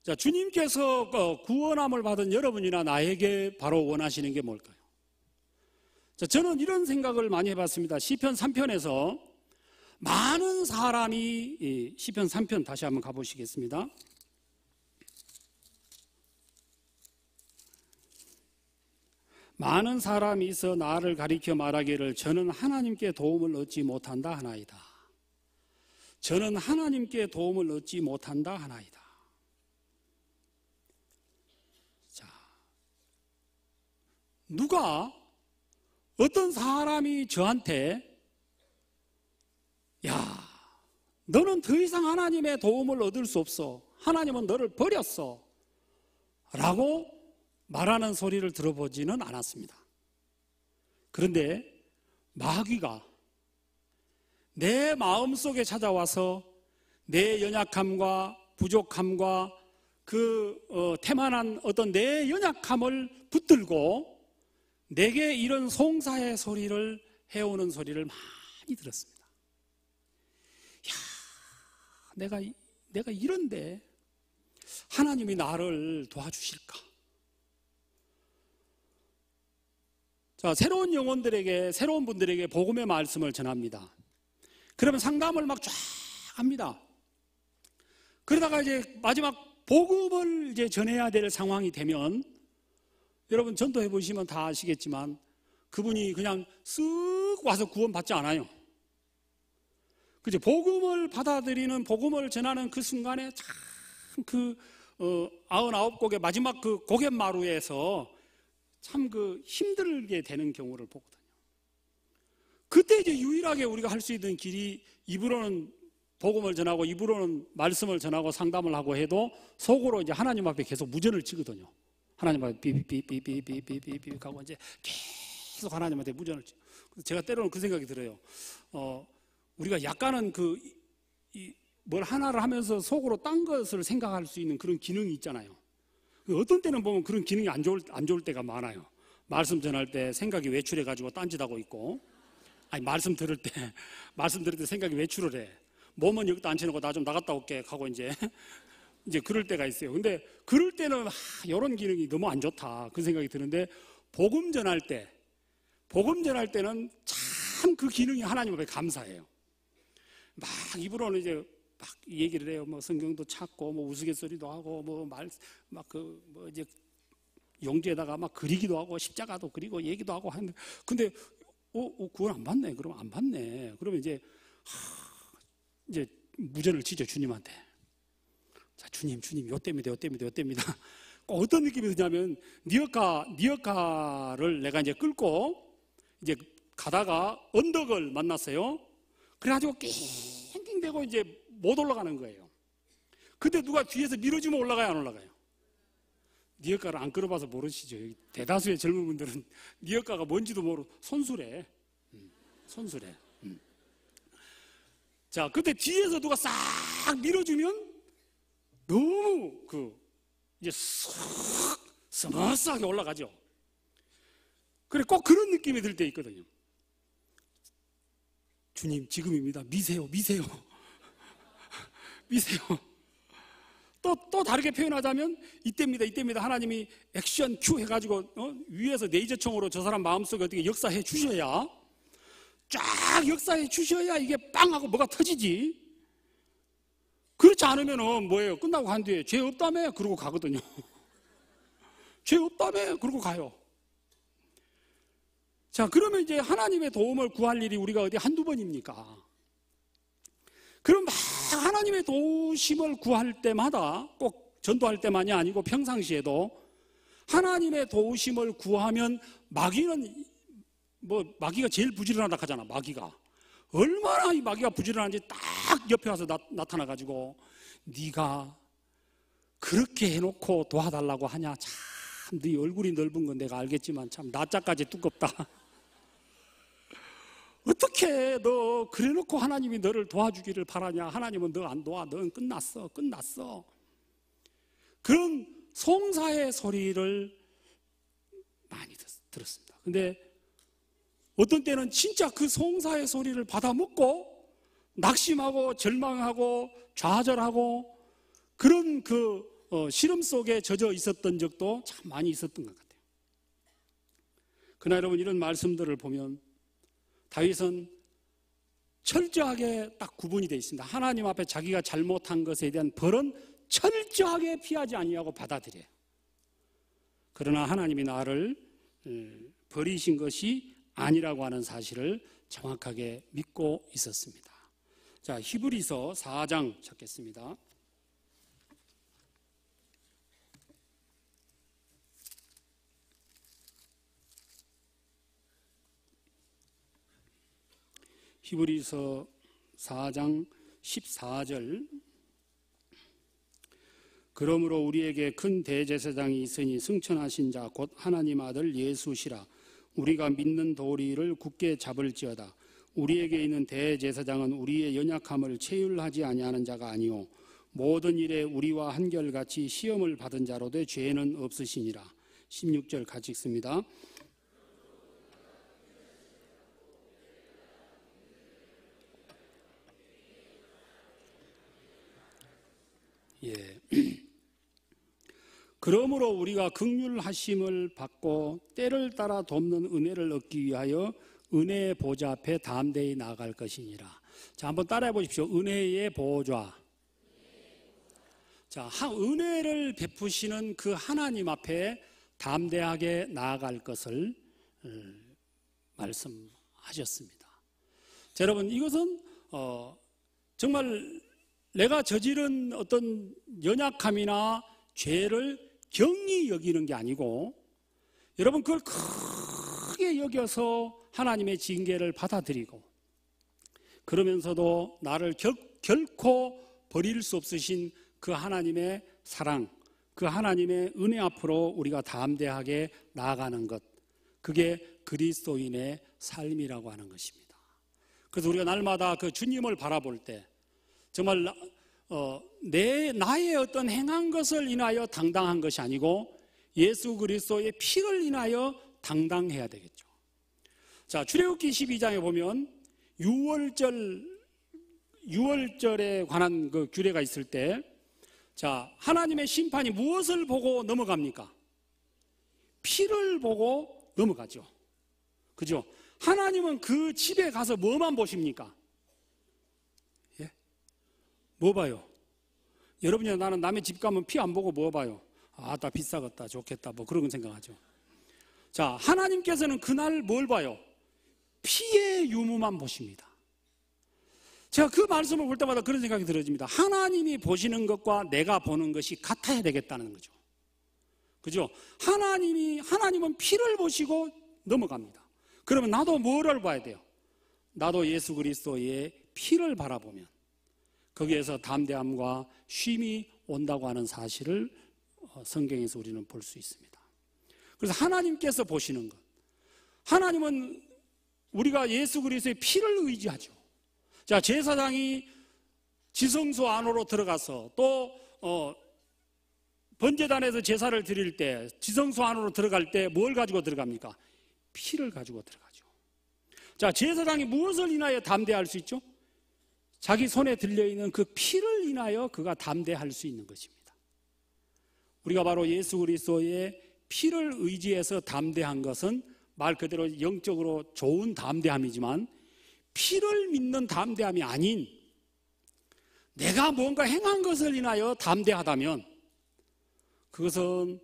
자, 주님께서 구원함을 받은 여러분이나 나에게 바로 원하시는 게 뭘까요? 자, 저는 이런 생각을 많이 해봤습니다. 시편 3편에서 많은 사람이, 시편 3편 다시 한번 가보시겠습니다. 많은 사람이 있어 나를 가리켜 말하기를 저는 하나님께 도움을 얻지 못한다 하나이다. 저는 하나님께 도움을 얻지 못한다 하나이다. 자, 누가 어떤 사람이 저한테 야, 너는 더 이상 하나님의 도움을 얻을 수 없어. 하나님은 너를 버렸어. 라고 말하는 소리를 들어보지는 않았습니다. 그런데 마귀가 내 마음속에 찾아와서 내 연약함과 부족함과 태만한 어떤 내 연약함을 붙들고 내게 이런 송사의 소리를 해오는 소리를 많이 들었습니다. 야, 내가 이런데 하나님이 나를 도와주실까? 자, 새로운 영혼들에게, 새로운 분들에게 복음의 말씀을 전합니다. 그러면 상담을 막 쫙 합니다. 그러다가 이제 마지막 복음을 이제 전해야 될 상황이 되면, 여러분 전도해 보시면 다 아시겠지만 그분이 그냥 쓱 와서 구원받지 않아요. 그죠? 복음을 받아들이는, 복음을 전하는 그 순간에 참 99곡의 마지막 그 고갯마루에서 참 힘들게 되는 경우를 보거든요. 그때 이제 유일하게 우리가 할 수 있는 길이 입으로는 복음을 전하고 입으로는 말씀을 전하고 상담을 하고 해도 속으로 이제 하나님 앞에 계속 무전을 치거든요. 하나님 앞에 비비비비비비비비 하고 이제 계속 하나님한테 무전을 치고. 제가 때로는 그 생각이 들어요. 우리가 약간은 뭘 하나를 하면서 속으로 딴 것을 생각할 수 있는 그런 기능이 있잖아요. 어떤 때는 보면 그런 기능이 안 좋을 때가 많아요. 말씀 전할 때 생각이 외출해가지고 딴짓하고 있고, 아니 말씀 들을 때 생각이 외출을 해. 몸은 여기다 앉혀놓고 나 좀 나갔다 올게 하고 이제 그럴 때가 있어요. 근데 그럴 때는 이런 기능이 너무 안 좋다 그 생각이 드는데, 복음 전할 때는 참 그 기능이 하나님 앞에 감사해요. 막 입으로는 이제 막 얘기를 해요. 뭐 성경도 찾고, 뭐 우스갯소리도 하고, 이제 용지에다가 막 그리기도 하고, 십자가도 그리고 얘기도 하고 하는데, 근데 구원 안 받네. 그러면 안 받네. 그러면 이제 무전을 치죠, 주님한테. 자, 주님, 요 때입니다. 꼭 어떤 느낌이 드냐면, 니어카를 내가 이제 끌고 이제 가다가 언덕을 만났어요. 그래가지고 낑낑대고 이제 못 올라가는 거예요. 근데 누가 뒤에서 밀어주면 올라가요, 안 올라가요? 니어카를 안 끌어봐서 모르시죠? 대다수의 젊은 분들은 니어카가 뭔지도 모르고 손수레. 자, 그때 뒤에서 누가 싹 밀어주면 너무 이제 쓱 스머스하게 올라가죠. 그래, 꼭 그런 느낌이 들 때 있거든요. 주님, 지금입니다. 미세요. 또 다르게 표현하자면 이때입니다. 하나님이 액션 큐 해가지고 위에서 레이저총으로 저 사람 마음속에 어떻게 역사해 주셔야, 쫙 역사해 주셔야 이게 빵 하고 뭐가 터지지. 그렇지 않으면은 뭐예요? 끝나고 간 뒤에 죄 없다며 그러고 가거든요. 죄 없다며 그러고 가요. 자, 그러면 이제 하나님의 도움을 구할 일이 우리가 어디 한두 번입니까? 그럼 막 하나님의 도우심을 구할 때마다, 꼭 전도할 때만이 아니고 평상시에도 하나님의 도우심을 구하면 마귀가 제일 부지런하다 하잖아. 마귀가 얼마나 이 마귀가 부지런한지 딱 옆에 와서 나타나가지고, 네가 그렇게 해놓고 도와달라고 하냐, 참 네 얼굴이 넓은 건 내가 알겠지만 참 나자까지 두껍다. 어떻게 너 그래놓고 하나님이 너를 도와주기를 바라냐? 하나님은 너 안 도와. 넌 끝났어. 그런 송사의 소리를 많이 들었습니다. 근데 어떤 때는 진짜 그 송사의 소리를 받아 먹고 낙심하고 절망하고 좌절하고 그런 시름 속에 젖어 있었던 적도 참 많이 있었던 것 같아요. 그러나 여러분, 이런 말씀들을 보면 다윗은 철저하게 딱 구분이 되어 있습니다. 하나님 앞에 자기가 잘못한 것에 대한 벌은 철저하게 피하지 아니하고 받아들여요. 그러나 하나님이 나를 버리신 것이 아니라고 하는 사실을 정확하게 믿고 있었습니다. 자, 히브리서 4장 찾겠습니다. 히브리서 4장 14절. 그러므로 우리에게 큰 대제사장이 있으니 승천하신 자 곧 하나님 아들 예수시라. 우리가 믿는 도리를 굳게 잡을지어다. 우리에게 있는 대제사장은 우리의 연약함을 체휼하지 아니하는 자가 아니오 모든 일에 우리와 한결같이 시험을 받은 자로되 죄는 없으시니라. 16절 같이 읽습니다. 예. 그러므로 우리가 긍휼하심을 받고 때를 따라 돕는 은혜를 얻기 위하여 은혜의 보좌 앞에 담대히 나아갈 것이니라. 자, 한번 따라해 보십시오. 은혜의 보좌. 자, 은혜를 베푸시는 그 하나님 앞에 담대하게 나아갈 것을 말씀하셨습니다. 자, 여러분, 이것은 정말 내가 저지른 어떤 연약함이나 죄를 경히 여기는 게 아니고, 여러분, 그걸 크게 여겨서 하나님의 징계를 받아들이고, 그러면서도 나를 결코 버릴 수 없으신 그 하나님의 사랑, 그 하나님의 은혜 앞으로 우리가 담대하게 나아가는 것, 그게 그리스도인의 삶이라고 하는 것입니다. 그래서 우리가 날마다 그 주님을 바라볼 때 정말 나의 어떤 행한 것을 인하여 당당한 것이 아니고 예수 그리스도의 피를 인하여 당당해야 되겠죠. 자, 출애굽기 12장에 보면 유월절에 관한 그 규례가 있을 때, 자, 하나님의 심판이 무엇을 보고 넘어갑니까? 피를 보고 넘어가죠. 그죠? 하나님은 그 집에 가서 뭐만 보십니까? 예? 뭐 봐요? 여러분이 나는 남의 집 가면 피 안 보고 뭐 봐요? 아, 나 비싸겠다, 좋겠다, 뭐 그런 건 생각하죠. 자, 하나님께서는 그날 뭘 봐요? 피의 유무만 보십니다. 제가 그 말씀을 볼 때마다 그런 생각이 들어집니다. 하나님이 보시는 것과 내가 보는 것이 같아야 되겠다는 거죠. 그죠? 하나님은 피를 보시고 넘어갑니다. 그러면 나도 뭐를 봐야 돼요? 나도 예수 그리스도의 피를 바라보면 거기에서 담대함과 쉼이 온다고 하는 사실을 성경에서 우리는 볼 수 있습니다. 그래서 하나님께서 보시는 것, 하나님은 우리가 예수 그리스도의 피를 의지하죠. 자, 제사장이 지성소 안으로 들어가서 또 번제단에서 제사를 드릴 때 지성소 안으로 들어갈 때 뭘 가지고 들어갑니까? 피를 가지고 들어가죠. 자, 제사장이 무엇을 인하여 담대할 수 있죠? 자기 손에 들려있는 그 피를 인하여 그가 담대할 수 있는 것입니다. 우리가 바로 예수 그리스도의 피를 의지해서 담대한 것은 말 그대로 영적으로 좋은 담대함이지만 피를 믿는 담대함이 아닌 내가 뭔가 행한 것을 인하여 담대하다면 그것은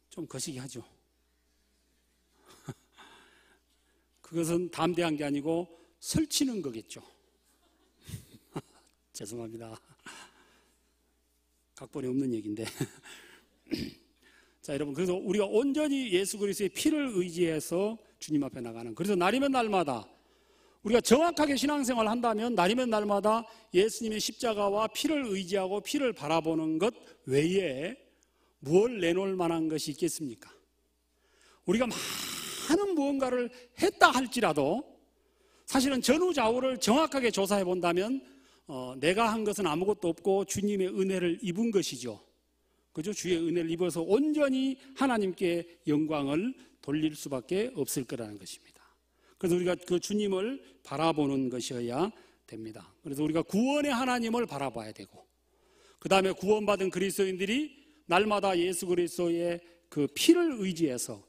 좀 거시기하죠. 그것은 담대한 게 아니고 설치는 거겠죠. 죄송합니다. 각본에 없는 얘기인데. 자, 여러분, 그래서 우리가 온전히 예수 그리스도의 피를 의지해서 주님 앞에 나가는, 그래서 날이면 날마다 우리가 정확하게 신앙생활을 한다면 날이면 날마다 예수님의 십자가와 피를 의지하고 피를 바라보는 것 외에 뭘 내놓을 만한 것이 있겠습니까? 우리가 많은 무언가를 했다 할지라도 사실은 전후좌우를 정확하게 조사해 본다면 내가 한 것은 아무것도 없고 주님의 은혜를 입은 것이죠. 그죠? 주의 은혜를 입어서 온전히 하나님께 영광을 돌릴 수밖에 없을 거라는 것입니다. 그래서 우리가 그 주님을 바라보는 것이어야 됩니다. 그래서 우리가 구원의 하나님을 바라봐야 되고, 그 다음에 구원받은 그리스도인들이 날마다 예수 그리스도의 그 피를 의지해서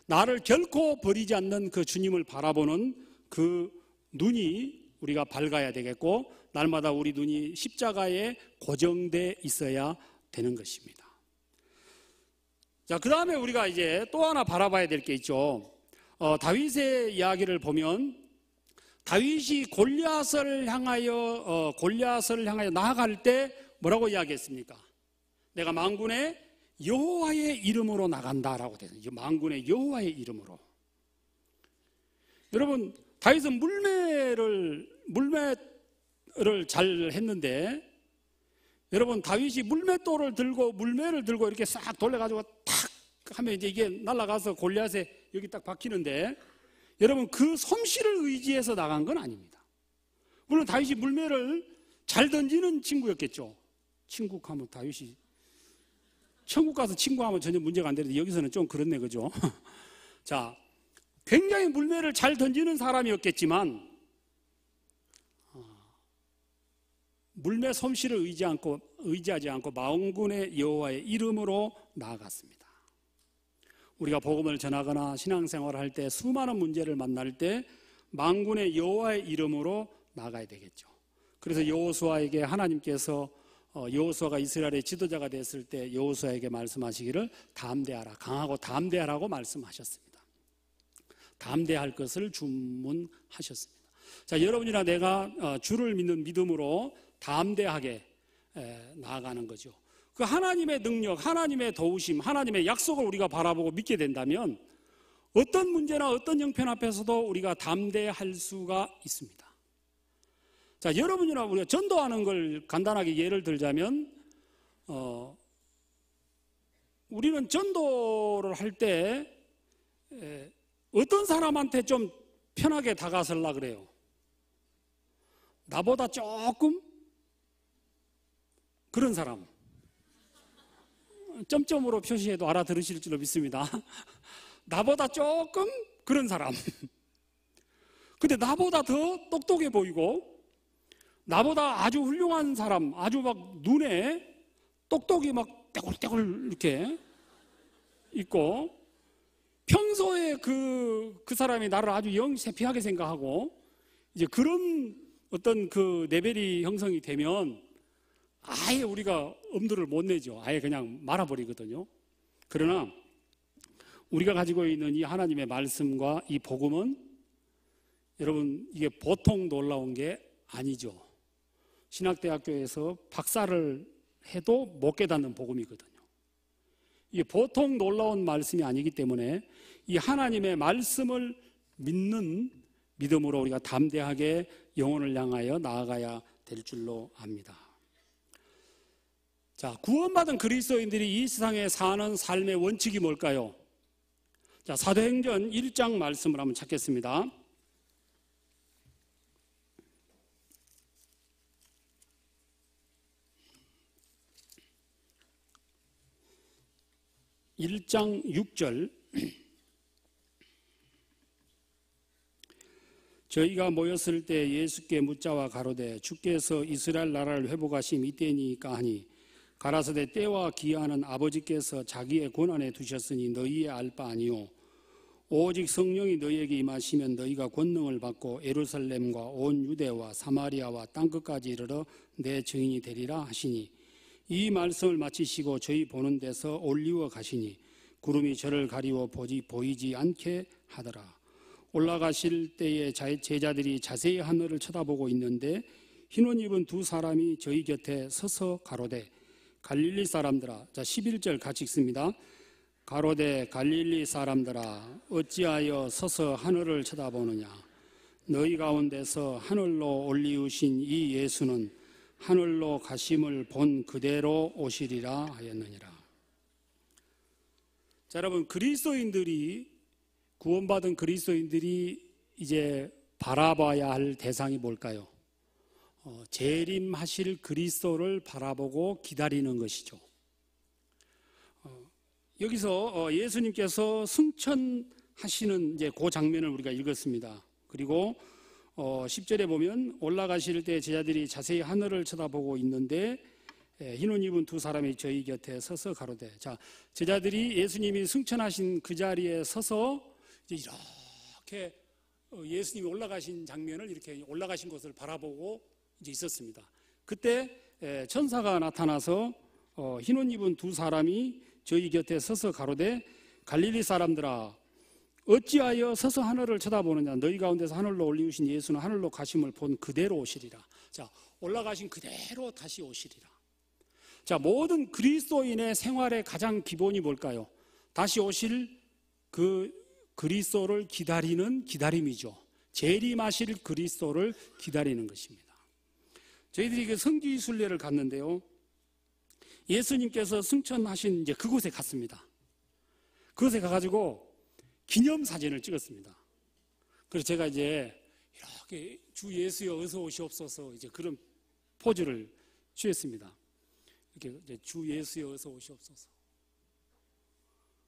나를 결코 버리지 않는 그 주님을 바라보는 그 눈이 우리가 밝아야 되겠고, 날마다 우리 눈이 십자가에 고정돼 있어야 되는 것입니다. 자, 그 다음에 우리가 이제 또 하나 바라봐야 될 게 있죠. 다윗의 이야기를 보면 다윗이 골리앗을 향하여 나아갈 때 뭐라고 이야기했습니까? 내가 만군의 여호와의 이름으로 나간다라고 되어 있어요. 만군의 여호와의 이름으로. 여러분, 다윗은 물매를 잘 했는데, 여러분, 다윗이 물맷돌을 들고 물매를 들고 이렇게 싹 돌려가지고 탁 하면 이제 이게 날아가서 골리앗에 여기 딱 박히는데, 여러분, 그 솜씨를 의지해서 나간 건 아닙니다. 물론 다윗이 물매를 잘 던지는 친구였겠죠. 친구하면 다윗이 천국 가서 친구하면 전혀 문제가 안 되는데 여기서는 좀 그렇네, 그죠? 자, 굉장히 물매를 잘 던지는 사람이었겠지만 물매 솜씨를 의지하지 않고 만군의 여호와의 이름으로 나아갔습니다. 우리가 복음을 전하거나 신앙생활을 할 때 수많은 문제를 만날 때 만군의 여호와의 이름으로 나가야 되겠죠. 그래서 여호수아에게 하나님께서 여호수아가 이스라엘의 지도자가 됐을 때 여호수아에게 말씀하시기를 담대하라, 강하고 담대하라고 말씀하셨습니다. 담대할 것을 주문하셨습니다. 자, 여러분이나 내가 주를 믿는 믿음으로 담대하게 나아가는 거죠. 그 하나님의 능력, 하나님의 도우심, 하나님의 약속을 우리가 바라보고 믿게 된다면 어떤 문제나 어떤 형편 앞에서도 우리가 담대할 수가 있습니다. 자, 여러분이나 우리가 전도하는 걸 간단하게 예를 들자면 우리는 전도를 할 때 어떤 사람한테 좀 편하게 다가서려 그래요. 나보다 조금 그런 사람, 점점으로 표시해도 알아들으실 줄로 믿습니다. 나보다 조금 그런 사람, 근데 나보다 더 똑똑해 보이고 나보다 아주 훌륭한 사람, 아주 막 눈에 똑똑이 막 떼굴떼굴 이렇게 있고, 평소에 그 사람이 나를 아주 영세피하게 생각하고, 이제 그런 어떤 그 레벨이 형성이 되면 아예 우리가 엄두를 못 내죠. 아예 그냥 말아버리거든요. 그러나 우리가 가지고 있는 이 하나님의 말씀과 이 복음은 여러분, 이게 보통 놀라운 게 아니죠. 신학대학교에서 박사를 해도 못 깨닫는 복음이거든요. 이게 보통 놀라운 말씀이 아니기 때문에 이 하나님의 말씀을 믿는 믿음으로 우리가 담대하게 영혼을 향하여 나아가야 될 줄로 압니다. 자, 구원받은 그리스도인들이 이 세상에 사는 삶의 원칙이 뭘까요? 자, 사도행전 1장 말씀을 한번 찾겠습니다. (1장 6절) 저희가 모였을 때 예수께 묻자와 가로되 주께서 이스라엘 나라를 회복하심 이때니까 하니 가라사대 때와 기한은 아버지께서 자기의 권한에 두셨으니 너희의 알 바 아니요 오직 성령이 너희에게 임하시면 너희가 권능을 받고 예루살렘과 온 유대와 사마리아와 땅끝까지 이르러 내 증인이 되리라 하시니, 이 말씀을 마치시고 저희 보는 데서 올리워 가시니 구름이 저를 가리워 보이지 않게 하더라. 올라가실 때에 제자들이 자세히 하늘을 쳐다보고 있는데 흰옷 입은 두 사람이 저희 곁에 서서 가로되 갈릴리 사람들아. 자, 11절 같이 읽습니다. 가로되 갈릴리 사람들아 어찌하여 서서 하늘을 쳐다보느냐. 너희 가운데서 하늘로 올리우신 이 예수는 하늘로 가심을 본 그대로 오시리라 하였느니라. 자, 여러분, 구원받은 그리스도인들이 이제 바라봐야 할 대상이 뭘까요? 재림하실 그리스도를 바라보고 기다리는 것이죠. 여기서 예수님께서 승천하시는 이제 그 장면을 우리가 읽었습니다. 그리고 10절에 보면 올라가실 때 제자들이 자세히 하늘을 쳐다보고 있는데 흰 옷 입은 두 사람이 저희 곁에 서서 가로되. 자, 제자들이 예수님이 승천하신 그 자리에 서서 이제 이렇게 예수님이 올라가신 장면을 이렇게 올라가신 것을 바라보고 이제 있었습니다. 그때 천사가 나타나서 흰 옷 입은 두 사람이 저희 곁에 서서 가로되 갈릴리 사람들아 어찌하여 서서 하늘을 쳐다보느냐. 너희 가운데서 하늘로 올리우신 예수는 하늘로 가심을 본 그대로 오시리라. 자, 올라가신 그대로 다시 오시리라. 자, 모든 그리스도인의 생활의 가장 기본이 뭘까요? 다시 오실 그 그리스도를 기다리는 기다림이죠. 재림하실 그리스도를 기다리는 것입니다. 저희들이 그 성지 순례를 갔는데요, 예수님께서 승천하신 이제 그곳에 갔습니다. 그곳에 가가지고 기념사진을 찍었습니다. 그래서 제가 이제 이렇게 주 예수여 어서 오시옵소서 이제 그런 포즈를 취했습니다. 이렇게 이제 주 예수여 어서 오시옵소서.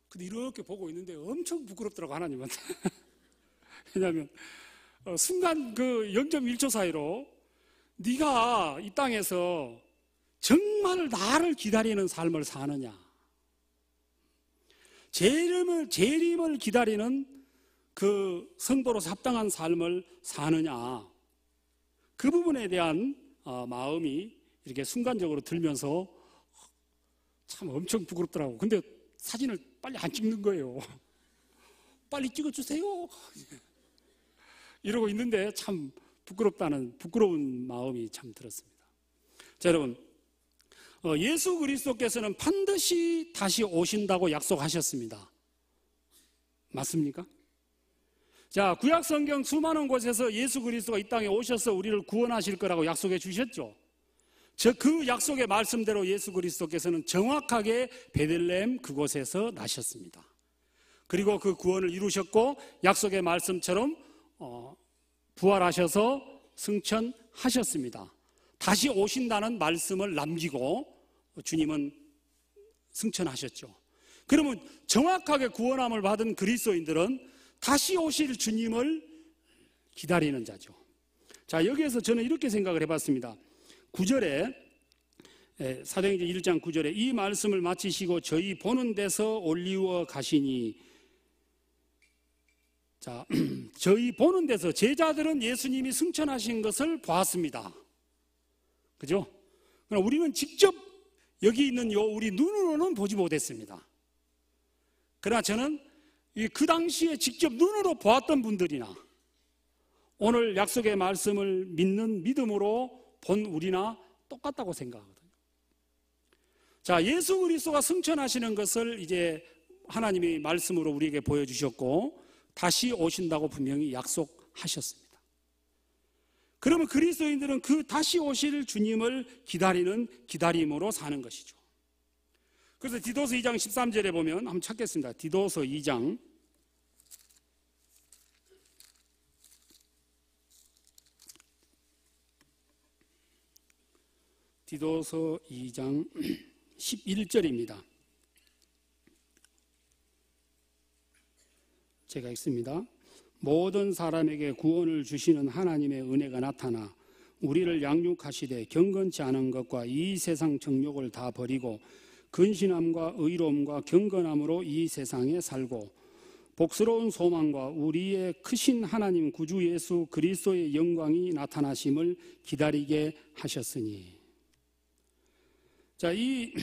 근데 이렇게 보고 있는데 엄청 부끄럽더라고, 하나님한테. 왜냐하면 순간 그 0.1초 사이로 네가 이 땅에서 정말 나를 기다리는 삶을 사느냐, 재림을 기다리는 그 성도로서 합당한 삶을 사느냐, 그 부분에 대한 마음이 이렇게 순간적으로 들면서 참 엄청 부끄럽더라고. 근데 사진을 빨리 안 찍는 거예요. 빨리 찍어주세요 이러고 있는데 참 부끄러운 마음이 참 들었습니다. 자, 여러분, 예수 그리스도께서는 반드시 다시 오신다고 약속하셨습니다. 맞습니까? 자, 구약 성경 수많은 곳에서 예수 그리스도가 이 땅에 오셔서 우리를 구원하실 거라고 약속해 주셨죠. 그 약속의 말씀대로 예수 그리스도께서는 정확하게 베들레헴 그곳에서 나셨습니다. 그리고 그 구원을 이루셨고 약속의 말씀처럼 부활하셔서 승천하셨습니다. 다시 오신다는 말씀을 남기고 주님은 승천하셨죠. 그러면 정확하게 구원함을 받은 그리스도인들은 다시 오실 주님을 기다리는 자죠. 자, 여기에서 저는 이렇게 생각을 해봤습니다. 9절에 사도행전 1장 9절에 이 말씀을 마치시고 저희 보는 데서 올리워 가시니. 자, 저희 보는 데서, 제자들은 예수님이 승천하신 것을 보았습니다. 그죠? 그러나 우리는 직접 여기 있는 우리 눈으로는 보지 못했습니다. 그러나 저는 그 당시에 직접 눈으로 보았던 분들이나 오늘 약속의 말씀을 믿는 믿음으로 본 우리나 똑같다고 생각하거든요. 자, 예수 그리스도가 승천하시는 것을 이제 하나님의 말씀으로 우리에게 보여주셨고 다시 오신다고 분명히 약속하셨습니다. 그러면 그리스도인들은 그 다시 오실 주님을 기다리는 기다림으로 사는 것이죠. 그래서 디도서 2장 13절에 보면 한번 찾겠습니다. 디도서 2장 11절입니다. 제가 읽습니다. 모든 사람에게 구원을 주시는 하나님의 은혜가 나타나 우리를 양육하시되 경건치 않은 것과 이 세상 정욕을 다 버리고 근신함과 의로움과 경건함으로 이 세상에 살고 복스러운 소망과 우리의 크신 하나님 구주 예수 그리스도의 영광이 나타나심을 기다리게 하셨으니. 자, 이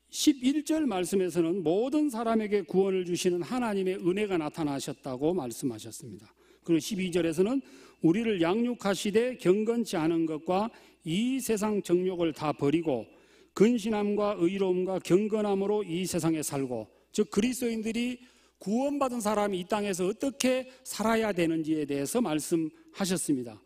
11절 말씀에서는 모든 사람에게 구원을 주시는 하나님의 은혜가 나타나셨다고 말씀하셨습니다. 그리고 12절에서는 우리를 양육하시되 경건치 않은 것과 이 세상 정욕을 다 버리고 근신함과 의로움과 경건함으로 이 세상에 살고, 즉 그리스도인들이 구원받은 사람이 이 땅에서 어떻게 살아야 되는지에 대해서 말씀하셨습니다.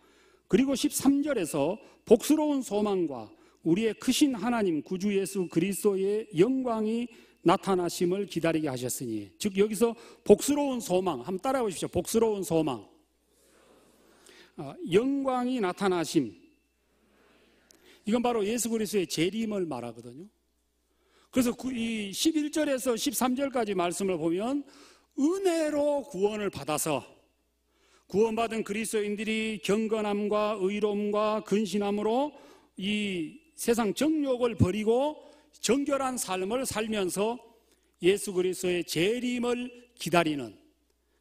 그리고 13절에서 복스러운 소망과 우리의 크신 하나님 구주 예수 그리스도의 영광이 나타나심을 기다리게 하셨으니, 즉 여기서 복스러운 소망 한번 따라해 보십시오. 복스러운 소망, 영광이 나타나심, 이건 바로 예수 그리스도의 재림을 말하거든요. 그래서 이 11절에서 13절까지 말씀을 보면 은혜로 구원을 받아서 구원받은 그리스도인들이 경건함과 의로움과 근신함으로 이 세상 정욕을 버리고 정결한 삶을 살면서 예수 그리스도의 재림을 기다리는,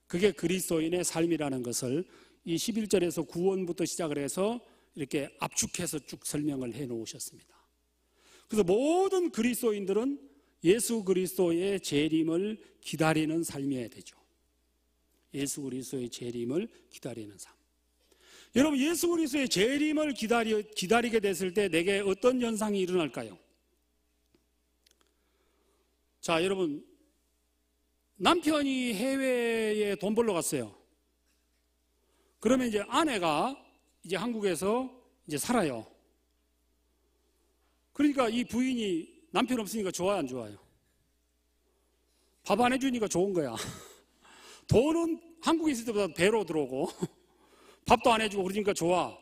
그게 그리스도인의 삶이라는 것을 이 11절에서 구원부터 시작을 해서 이렇게 압축해서 쭉 설명을 해 놓으셨습니다. 그래서 모든 그리스도인들은 예수 그리스도의 재림을 기다리는 삶이어야 되죠. 예수 그리스도의 재림을 기다리는 삶. 여러분, 예수 그리스도의 재림을 기다리게 됐을 때 내게 어떤 현상이 일어날까요? 자, 여러분, 남편이 해외에 돈 벌러 갔어요. 그러면 이제 아내가 이제 한국에서 이제 살아요. 그러니까 이 부인이 남편 없으니까 좋아요, 안 좋아요? 밥 안 해주니까 좋은 거야. 돈은 한국에 있을 때보다 배로 들어오고 밥도 안 해주고 그러니까 좋아.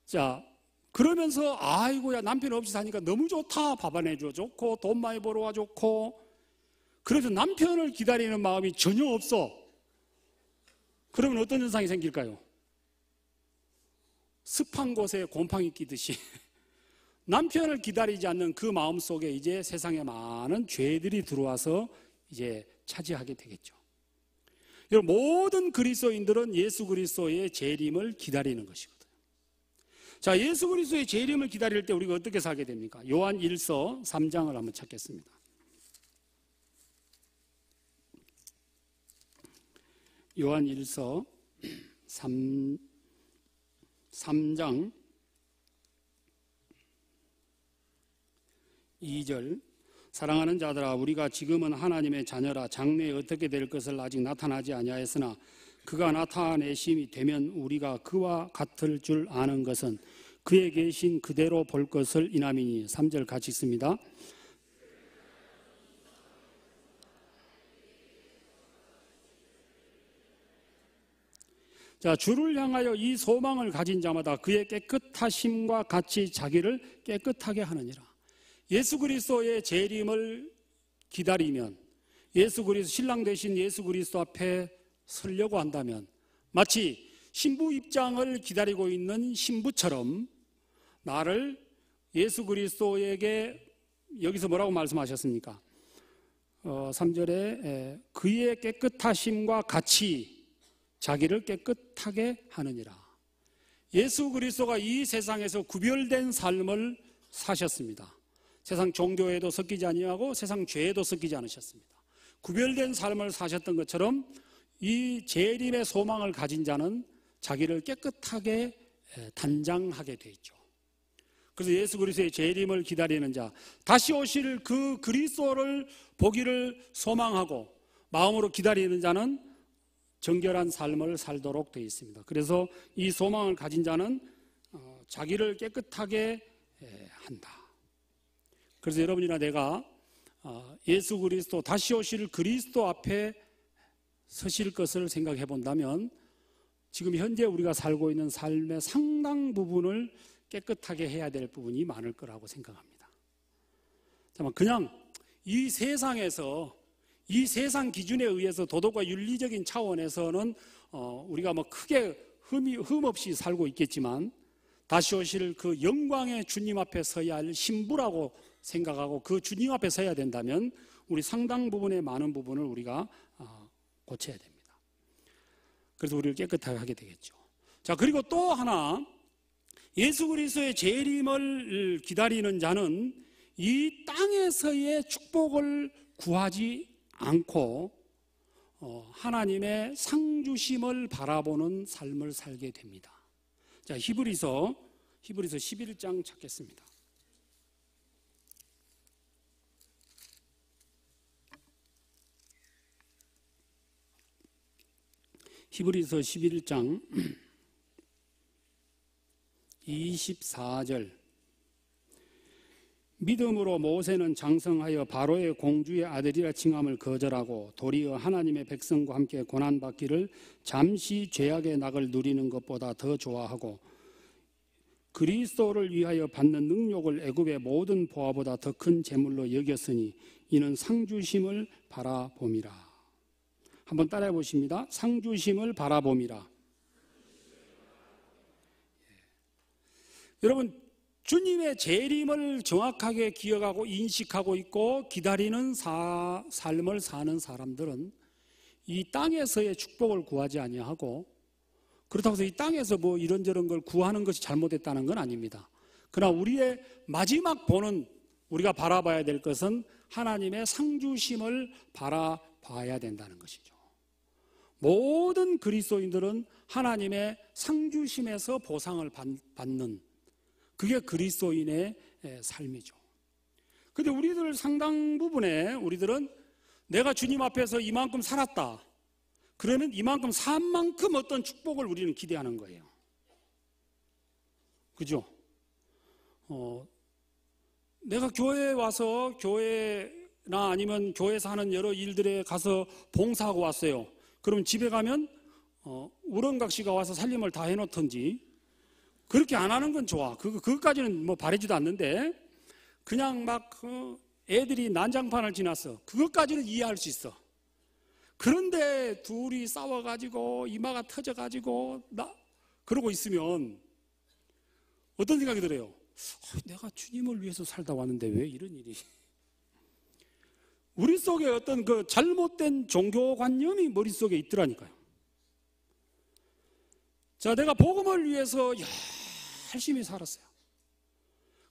자, 그러면서 아이고야 남편 없이 사니까 너무 좋다. 밥 안 해줘 좋고 돈 많이 벌어와 좋고. 그래서 남편을 기다리는 마음이 전혀 없어. 그러면 어떤 현상이 생길까요? 습한 곳에 곰팡이 끼듯이 남편을 기다리지 않는 그 마음 속에 이제 세상에 많은 죄들이 들어와서 이제 차지하게 되겠죠. 여러분, 모든 그리스도인들은 예수 그리스도의 재림을 기다리는 것이거든요. 자, 예수 그리스도의 재림을 기다릴 때 우리가 어떻게 살게 됩니까? 요한 1서 3장을 한번 찾겠습니다. 요한 1서 3장 2절. 사랑하는 자들아, 우리가 지금은 하나님의 자녀라. 장래에 어떻게 될 것을 아직 나타나지 아니하였으나 그가 나타내심이 되면 우리가 그와 같을 줄 아는 것은 그에 계신 그대로 볼 것을 인함이니. 3절 같이 읽습니다. 자, 주를 향하여 이 소망을 가진 자마다 그의 깨끗하심과 같이 자기를 깨끗하게 하느니라. 예수 그리스도의 재림을 기다리면, 예수 그리스도 신랑 되신 예수 그리스도 앞에 서려고 한다면 마치 신부 입장을 기다리고 있는 신부처럼 나를 예수 그리스도에게, 여기서 뭐라고 말씀하셨습니까? 3절에 그의 깨끗하심과 같이 자기를 깨끗하게 하느니라. 예수 그리스도가 이 세상에서 구별된 삶을 사셨습니다. 세상 종교에도 섞이지 아니하고 세상 죄에도 섞이지 않으셨습니다. 구별된 삶을 사셨던 것처럼 이 재림의 소망을 가진 자는 자기를 깨끗하게 단장하게 돼 있죠. 그래서 예수 그리스도의 재림을 기다리는 자, 다시 오실 그 그리스도를 보기를 소망하고 마음으로 기다리는 자는 정결한 삶을 살도록 되어 있습니다. 그래서 이 소망을 가진 자는 자기를 깨끗하게 한다. 그래서 여러분이나 내가 예수 그리스도, 다시 오실 그리스도 앞에 서실 것을 생각해 본다면 지금 현재 우리가 살고 있는 삶의 상당 부분을 깨끗하게 해야 될 부분이 많을 거라고 생각합니다. 그냥 이 세상에서, 이 세상 기준에 의해서 도덕과 윤리적인 차원에서는 우리가 뭐 크게 흠 없이 살고 있겠지만 다시 오실 그 영광의 주님 앞에 서야 할 신부라고 생각하고 그 주님 앞에 서야 된다면 우리 상당 부분의 많은 부분을 우리가 고쳐야 됩니다. 그래서 우리를 깨끗하게 하게 되겠죠. 자, 그리고 또 하나, 예수 그리스도의 재림을 기다리는 자는 이 땅에서의 축복을 구하지 않고 하나님의 상주심을 바라보는 삶을 살게 됩니다. 자, 히브리서 11장 찾겠습니다. 히브리서 11장 24절. 믿음으로 모세는 장성하여 바로의 공주의 아들이라 칭함을 거절하고 도리어 하나님의 백성과 함께 고난받기를 잠시 죄악의 낙을 누리는 것보다 더 좋아하고 그리스도를 위하여 받는 능력을 애굽의 모든 보화보다 더 큰 재물로 여겼으니 이는 상주심을 바라봄이라. 한번 따라해 보십니다. 상주심을 바라봄이라. 여러분, 주님의 재림을 정확하게 기억하고 인식하고 있고 기다리는 삶을 사는 사람들은 이 땅에서의 축복을 구하지 아니하고, 그렇다고 해서 이 땅에서 뭐 이런저런 걸 구하는 것이 잘못됐다는 건 아닙니다. 그러나 우리의 마지막 보는, 우리가 바라봐야 될 것은 하나님의 상주심을 바라봐야 된다는 것이죠. 모든 그리스도인들은 하나님의 상주심에서 보상을 받는, 그게 그리스도인의 삶이죠. 그런데 우리들 상당 부분에 우리들은 내가 주님 앞에서 이만큼 살았다, 그러면 이만큼 산 만큼 어떤 축복을 우리는 기대하는 거예요. 그죠? 내가 교회에 와서 교회나 아니면 교회에서 하는 여러 일들에 가서 봉사하고 왔어요. 그럼 집에 가면 우렁각시가 와서 살림을 다 해놓던지, 그렇게 안 하는 건 좋아. 그것까지는 뭐 바라지도 않는데, 그냥 막 애들이 난장판을 지났어. 그것까지는 이해할 수 있어. 그런데 둘이 싸워가지고 이마가 터져가지고 그러고 있으면 어떤 생각이 들어요? 내가 주님을 위해서 살다 왔는데 왜 이런 일이? 우리 속에 어떤 그 잘못된 종교관념이 머릿속에 있더라니까요. 자, 내가 복음을 위해서 열심히 살았어요.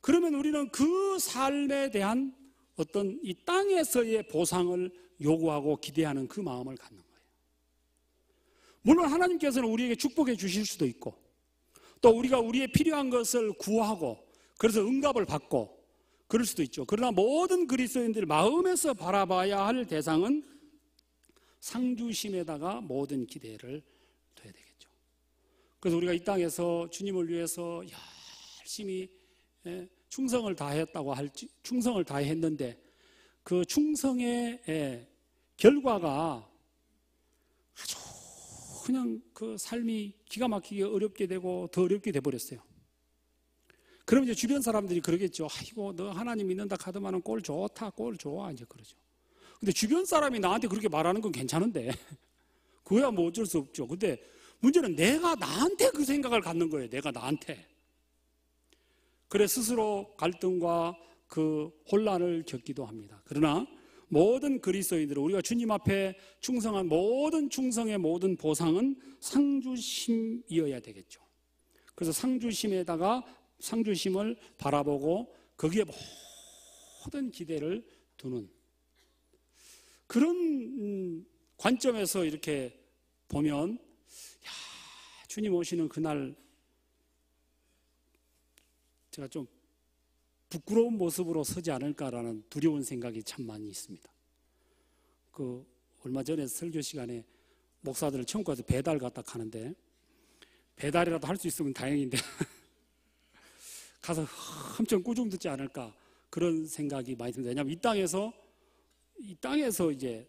그러면 우리는 그 삶에 대한 어떤 이 땅에서의 보상을 요구하고 기대하는 그 마음을 갖는 거예요. 물론 하나님께서는 우리에게 축복해 주실 수도 있고, 또 우리가 우리의 필요한 것을 구하고 그래서 응답을 받고 그럴 수도 있죠. 그러나 모든 그리스도인들 마음에서 바라봐야 할 대상은 상주심에다가 모든 기대를 둬야 되겠죠. 그래서 우리가 이 땅에서 주님을 위해서 열심히 충성을 다했다고 할지, 충성을 다했는데 그 충성의 결과가 아주 그냥 그 삶이 기가 막히게 어렵게 되고 더 어렵게 돼버렸어요. 그럼 이제 주변 사람들이 그러겠죠. 아이고, 너 하나님 믿는다 카드만은 꼴 좋다, 꼴 좋아, 이제 그러죠. 근데 주변 사람이 나한테 그렇게 말하는 건 괜찮은데 그거야 뭐 어쩔 수 없죠. 근데 문제는 내가 나한테 그 생각을 갖는 거예요. 내가 나한테. 그래 스스로 갈등과 그 혼란을 겪기도 합니다. 그러나 모든 그리스도인들은, 우리가 주님 앞에 충성한 모든 충성의 모든 보상은 상주심이어야 되겠죠. 그래서 상주심을 바라보고 거기에 모든 기대를 두는 그런 관점에서 이렇게 보면, 주님 오시는 그날 제가 좀 부끄러운 모습으로 서지 않을까라는 두려운 생각이 참 많이 있습니다. 얼마 전에 설교 시간에 목사들을 처음 가서 배달 갔다 가는데, 배달이라도 할 수 있으면 다행인데 가서 엄청 꾸중 듣지 않을까 그런 생각이 많이 듭니다. 왜냐하면 이 땅에서 이제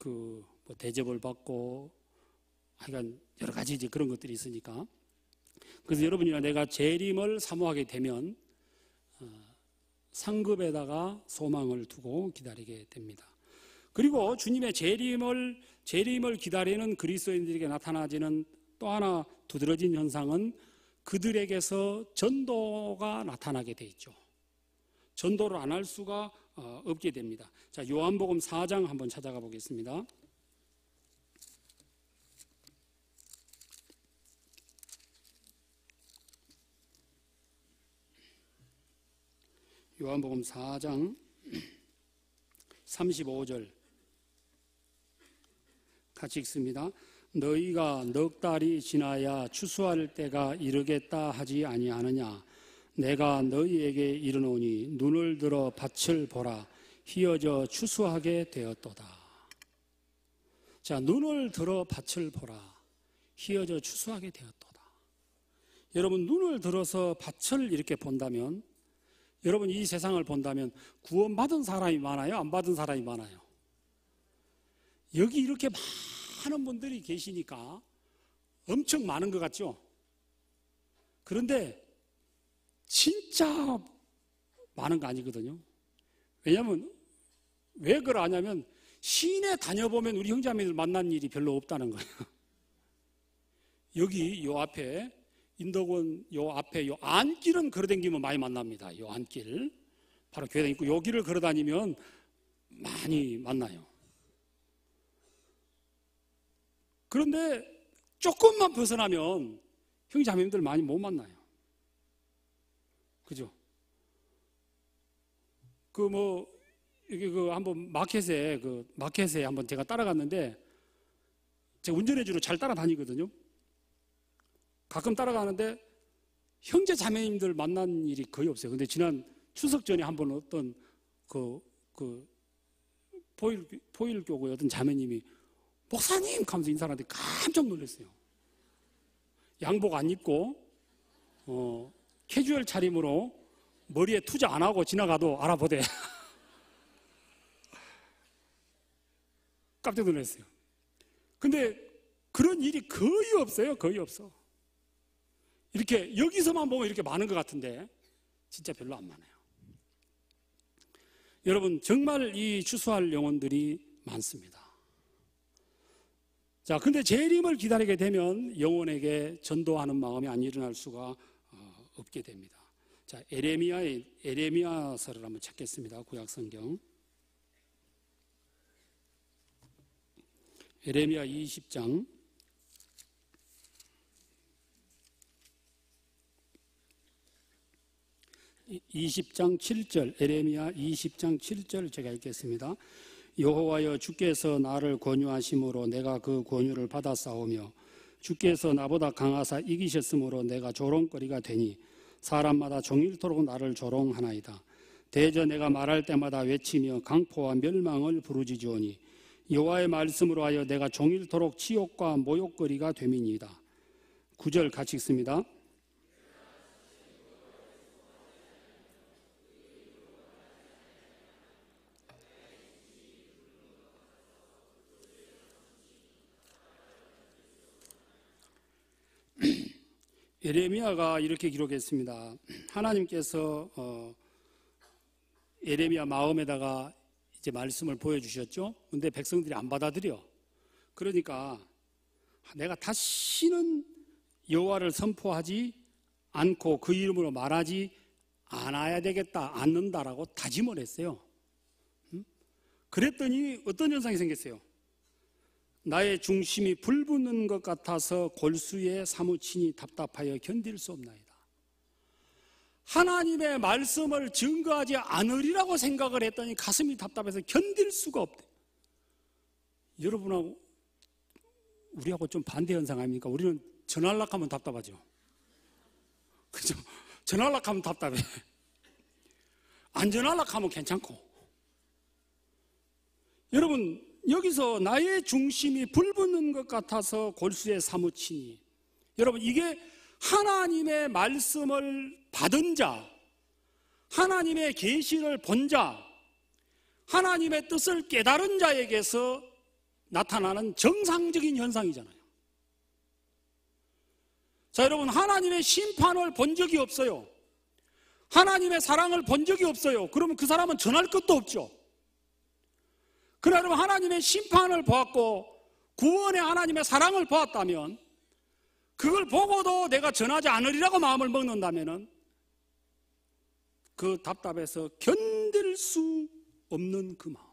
뭐 대접을 받고 하여간 여러 가지 이제 그런 것들이 있으니까. 그래서 여러분이나 내가 재림을 사모하게 되면 상급에다가 소망을 두고 기다리게 됩니다. 그리고 주님의 재림을 기다리는 그리스도인들에게 나타나지는 또 하나 두드러진 현상은 그들에게서 전도가 나타나게 돼 있죠. 전도를 안 할 수가 없게 됩니다. 자, 요한복음 4장 한번 찾아가 보겠습니다. 요한복음 4장 35절 같이 읽습니다. 너희가 넉 달이 지나야 추수할 때가 이르겠다 하지 아니하느냐. 내가 너희에게 이르노니 눈을 들어 밭을 보라. 휘어져 추수하게 되었도다. 자, 눈을 들어 밭을 보라. 휘어져 추수하게 되었도다. 여러분, 눈을 들어서 밭을 이렇게 본다면, 여러분 이 세상을 본다면 구원받은 사람이 많아요? 안 받은 사람이 많아요? 여기 이렇게 많은 분들이 계시니까 엄청 많은 것 같죠? 그런데 진짜 많은 거 아니거든요. 왜냐하면 왜 그러냐면 시내 다녀보면 우리 형제자매들 만난 일이 별로 없다는 거예요. 여기 요 앞에 인덕원 요 앞에 요 안길은 걸어다니면 많이 만납니다. 요 안길 바로 교회당 있고 요 길을 걸어다니면 많이 만나요. 그런데 조금만 벗어나면 형제자매들 많이 못 만나요. 그죠? 여기 한번 마켓에 한번 제가 따라갔는데, 제가 운전해주러 잘 따라다니거든요. 가끔 따라가는데 형제 자매님들 만난 일이 거의 없어요. 근데 지난 추석 전에 한번 어떤 포일교구의 어떤 자매님이 목사님 하면서 인사하는데 깜짝 놀랐어요. 양복 안 입고 캐주얼 차림으로 머리에 투자 안 하고 지나가도 알아보대. 깜짝 놀랐어요. 근데 그런 일이 거의 없어요. 거의 없어. 이렇게 여기서만 보면 이렇게 많은 것 같은데 진짜 별로 안 많아요. 여러분, 정말 이 추수할 영혼들이 많습니다. 자, 근데 재림을 기다리게 되면 영혼에게 전도하는 마음이 안 일어날 수가 없게 됩니다. 자, 에레미야서를 한번 찾겠습니다. 구약성경 에레미야 20장 7절, 에레미야 20장 7절 제가 읽겠습니다. 여호와여, 주께서 나를 권유하심으로 내가 그 권유를 받아싸우며 주께서 나보다 강하사 이기셨으므로 내가 조롱거리가 되니 사람마다 종일토록 나를 조롱하나이다. 대저 내가 말할 때마다 외치며 강포와 멸망을 부르짖으오니 여호와의 말씀으로 하여 내가 종일토록 치욕과 모욕거리가 됨이니이다. 9절 같이 읽습니다. 에레미야가 이렇게 기록했습니다. 하나님께서 에레미야 마음에다가 이제 말씀을 보여주셨죠. 근데 백성들이 안 받아들여. 그러니까 내가 다시는 여호와를 선포하지 않고 그 이름으로 말하지 않아야 되겠다, 않는다라고 다짐을 했어요. 그랬더니 어떤 현상이 생겼어요? 나의 중심이 불붙는 것 같아서 골수에 사무치니 답답하여 견딜 수 없나이다. 하나님의 말씀을 증거하지 않으리라고 생각을 했더니 가슴이 답답해서 견딜 수가 없대. 여러분하고 우리하고 좀 반대 현상 아닙니까? 우리는 전화하려고 하면 답답하죠. 그죠? 전화하려고 하면 답답해. 안 전화하려고 하면 괜찮고. 여러분, 여기서 나의 중심이 불붙는 것 같아서 골수에 사무치니, 여러분, 이게 하나님의 말씀을 받은 자, 하나님의 계시를 본 자, 하나님의 뜻을 깨달은 자에게서 나타나는 정상적인 현상이잖아요. 자, 여러분, 하나님의 심판을 본 적이 없어요. 하나님의 사랑을 본 적이 없어요. 그러면 그 사람은 전할 것도 없죠. 그러나 여러분, 하나님의 심판을 보았고 구원의 하나님의 사랑을 보았다면, 그걸 보고도 내가 전하지 않으리라고 마음을 먹는다면 그 답답해서 견딜 수 없는 그 마음.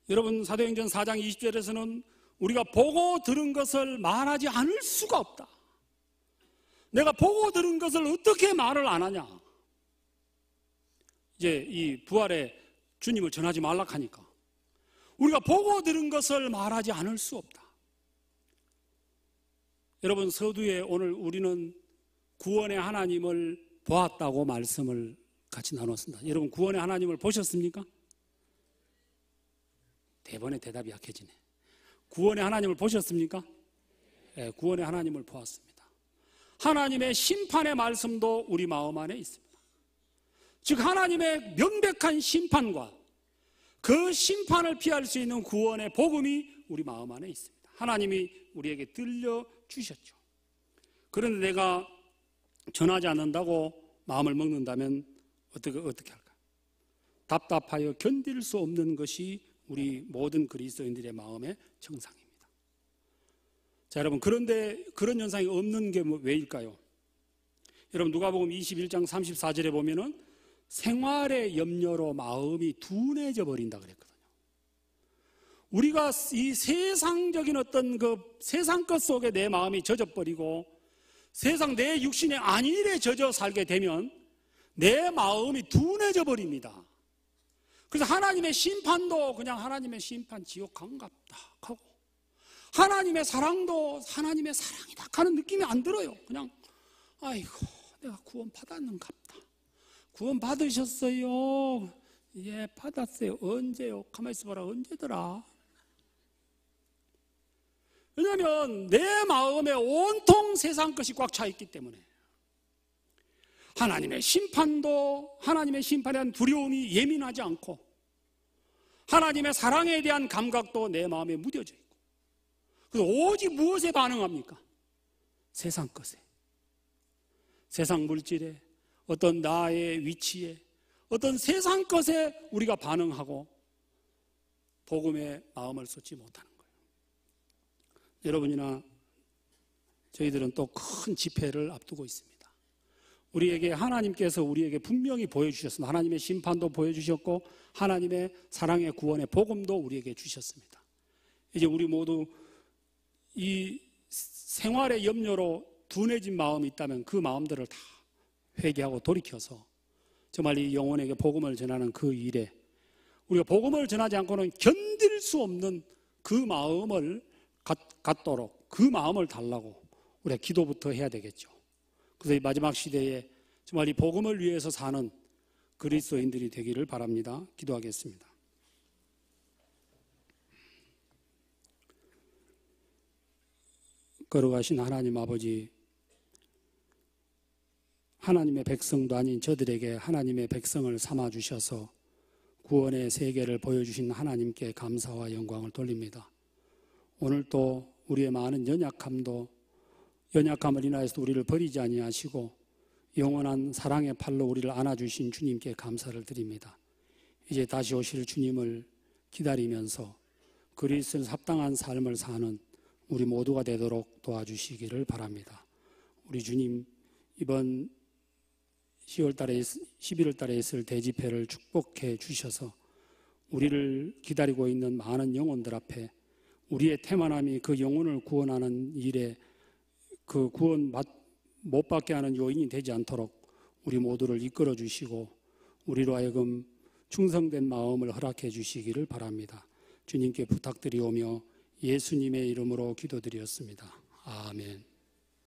여러분, 사도행전 4장 20절에서는 우리가 보고 들은 것을 말하지 않을 수가 없다. 내가 보고 들은 것을 어떻게 말을 안 하냐. 이제 이 부활의 주님을 전하지 말라 하니까 우리가 보고 들은 것을 말하지 않을 수 없다. 여러분, 서두에 오늘 우리는 구원의 하나님을 보았다고 말씀을 같이 나눴습니다. 여러분, 구원의 하나님을 보셨습니까? 대번에 대답이 약해지네. 구원의 하나님을 보셨습니까? 네, 구원의 하나님을 보았습니다. 하나님의 심판의 말씀도 우리 마음 안에 있습니다. 즉, 하나님의 명백한 심판과 그 심판을 피할 수 있는 구원의 복음이 우리 마음 안에 있습니다. 하나님이 우리에게 들려주셨죠. 그런데 내가 전하지 않는다고 마음을 먹는다면 어떻게 할까? 답답하여 견딜 수 없는 것이 우리 모든 그리스도인들의 마음의 정상입니다. 자, 여러분, 그런데 그런 현상이 없는 게 왜일까요? 여러분, 누가복음 21장 34절에 보면은 생활의 염려로 마음이 둔해져 버린다 그랬거든요. 우리가 이 세상적인 어떤 그 세상 것 속에 내 마음이 젖어버리고 세상 내 육신의 안일에 젖어 살게 되면 내 마음이 둔해져 버립니다. 그래서 하나님의 심판도 그냥 하나님의 심판 지옥 간갑다 하고 하나님의 사랑도 하나님의 사랑이다 하는 느낌이 안 들어요. 그냥 아이고 내가 구원 받았는갑다. 구원 받으셨어요? 예, 받았어요. 언제요? 가만히 있어봐라. 언제더라? 왜냐하면 내 마음에 온통 세상 것이 꽉 차 있기 때문에 하나님의 심판도 하나님의 심판에 대한 두려움이 예민하지 않고 하나님의 사랑에 대한 감각도 내 마음에 무뎌져 있고 그래서 오직 무엇에 반응합니까? 세상 것에, 세상 물질에, 어떤 나의 위치에, 어떤 세상 것에 우리가 반응하고 복음에 마음을 쏟지 못하는 거예요. 여러분이나 저희들은 또 큰 집회를 앞두고 있습니다. 우리에게 하나님께서 우리에게 분명히 보여주셨습니다. 하나님의 심판도 보여주셨고 하나님의 사랑의 구원의 복음도 우리에게 주셨습니다. 이제 우리 모두 이 생활의 염려로 둔해진 마음이 있다면 그 마음들을 다 회개하고 돌이켜서 정말 이 영혼에게 복음을 전하는 그 일에 우리가 복음을 전하지 않고는 견딜 수 없는 그 마음을 갖도록 그 마음을 달라고 우리가 기도부터 해야 되겠죠. 그래서 이 마지막 시대에 정말 이 복음을 위해서 사는 그리스도인들이 되기를 바랍니다. 기도하겠습니다. 걸어가신 하나님 아버지, 하나님의 백성도 아닌 저들에게 하나님의 백성을 삼아주셔서 구원의 세계를 보여주신 하나님께 감사와 영광을 돌립니다. 오늘 또 우리의 많은 연약함을 인하여서 우리를 버리지 아니하시고 영원한 사랑의 팔로 우리를 안아주신 주님께 감사를 드립니다. 이제 다시 오실 주님을 기다리면서 그리스도에 합당한 삶을 사는 우리 모두가 되도록 도와주시기를 바랍니다. 우리 주님, 이번 11월 달에 있을 대집회를 축복해 주셔서 우리를 기다리고 있는 많은 영혼들 앞에 우리의 태만함이 그 영혼을 구원하는 일에 그 구원 못 받게 하는 요인이 되지 않도록 우리 모두를 이끌어 주시고 우리로 하여금 충성된 마음을 허락해 주시기를 바랍니다. 주님께 부탁드리오며 예수님의 이름으로 기도드렸습니다. 아멘.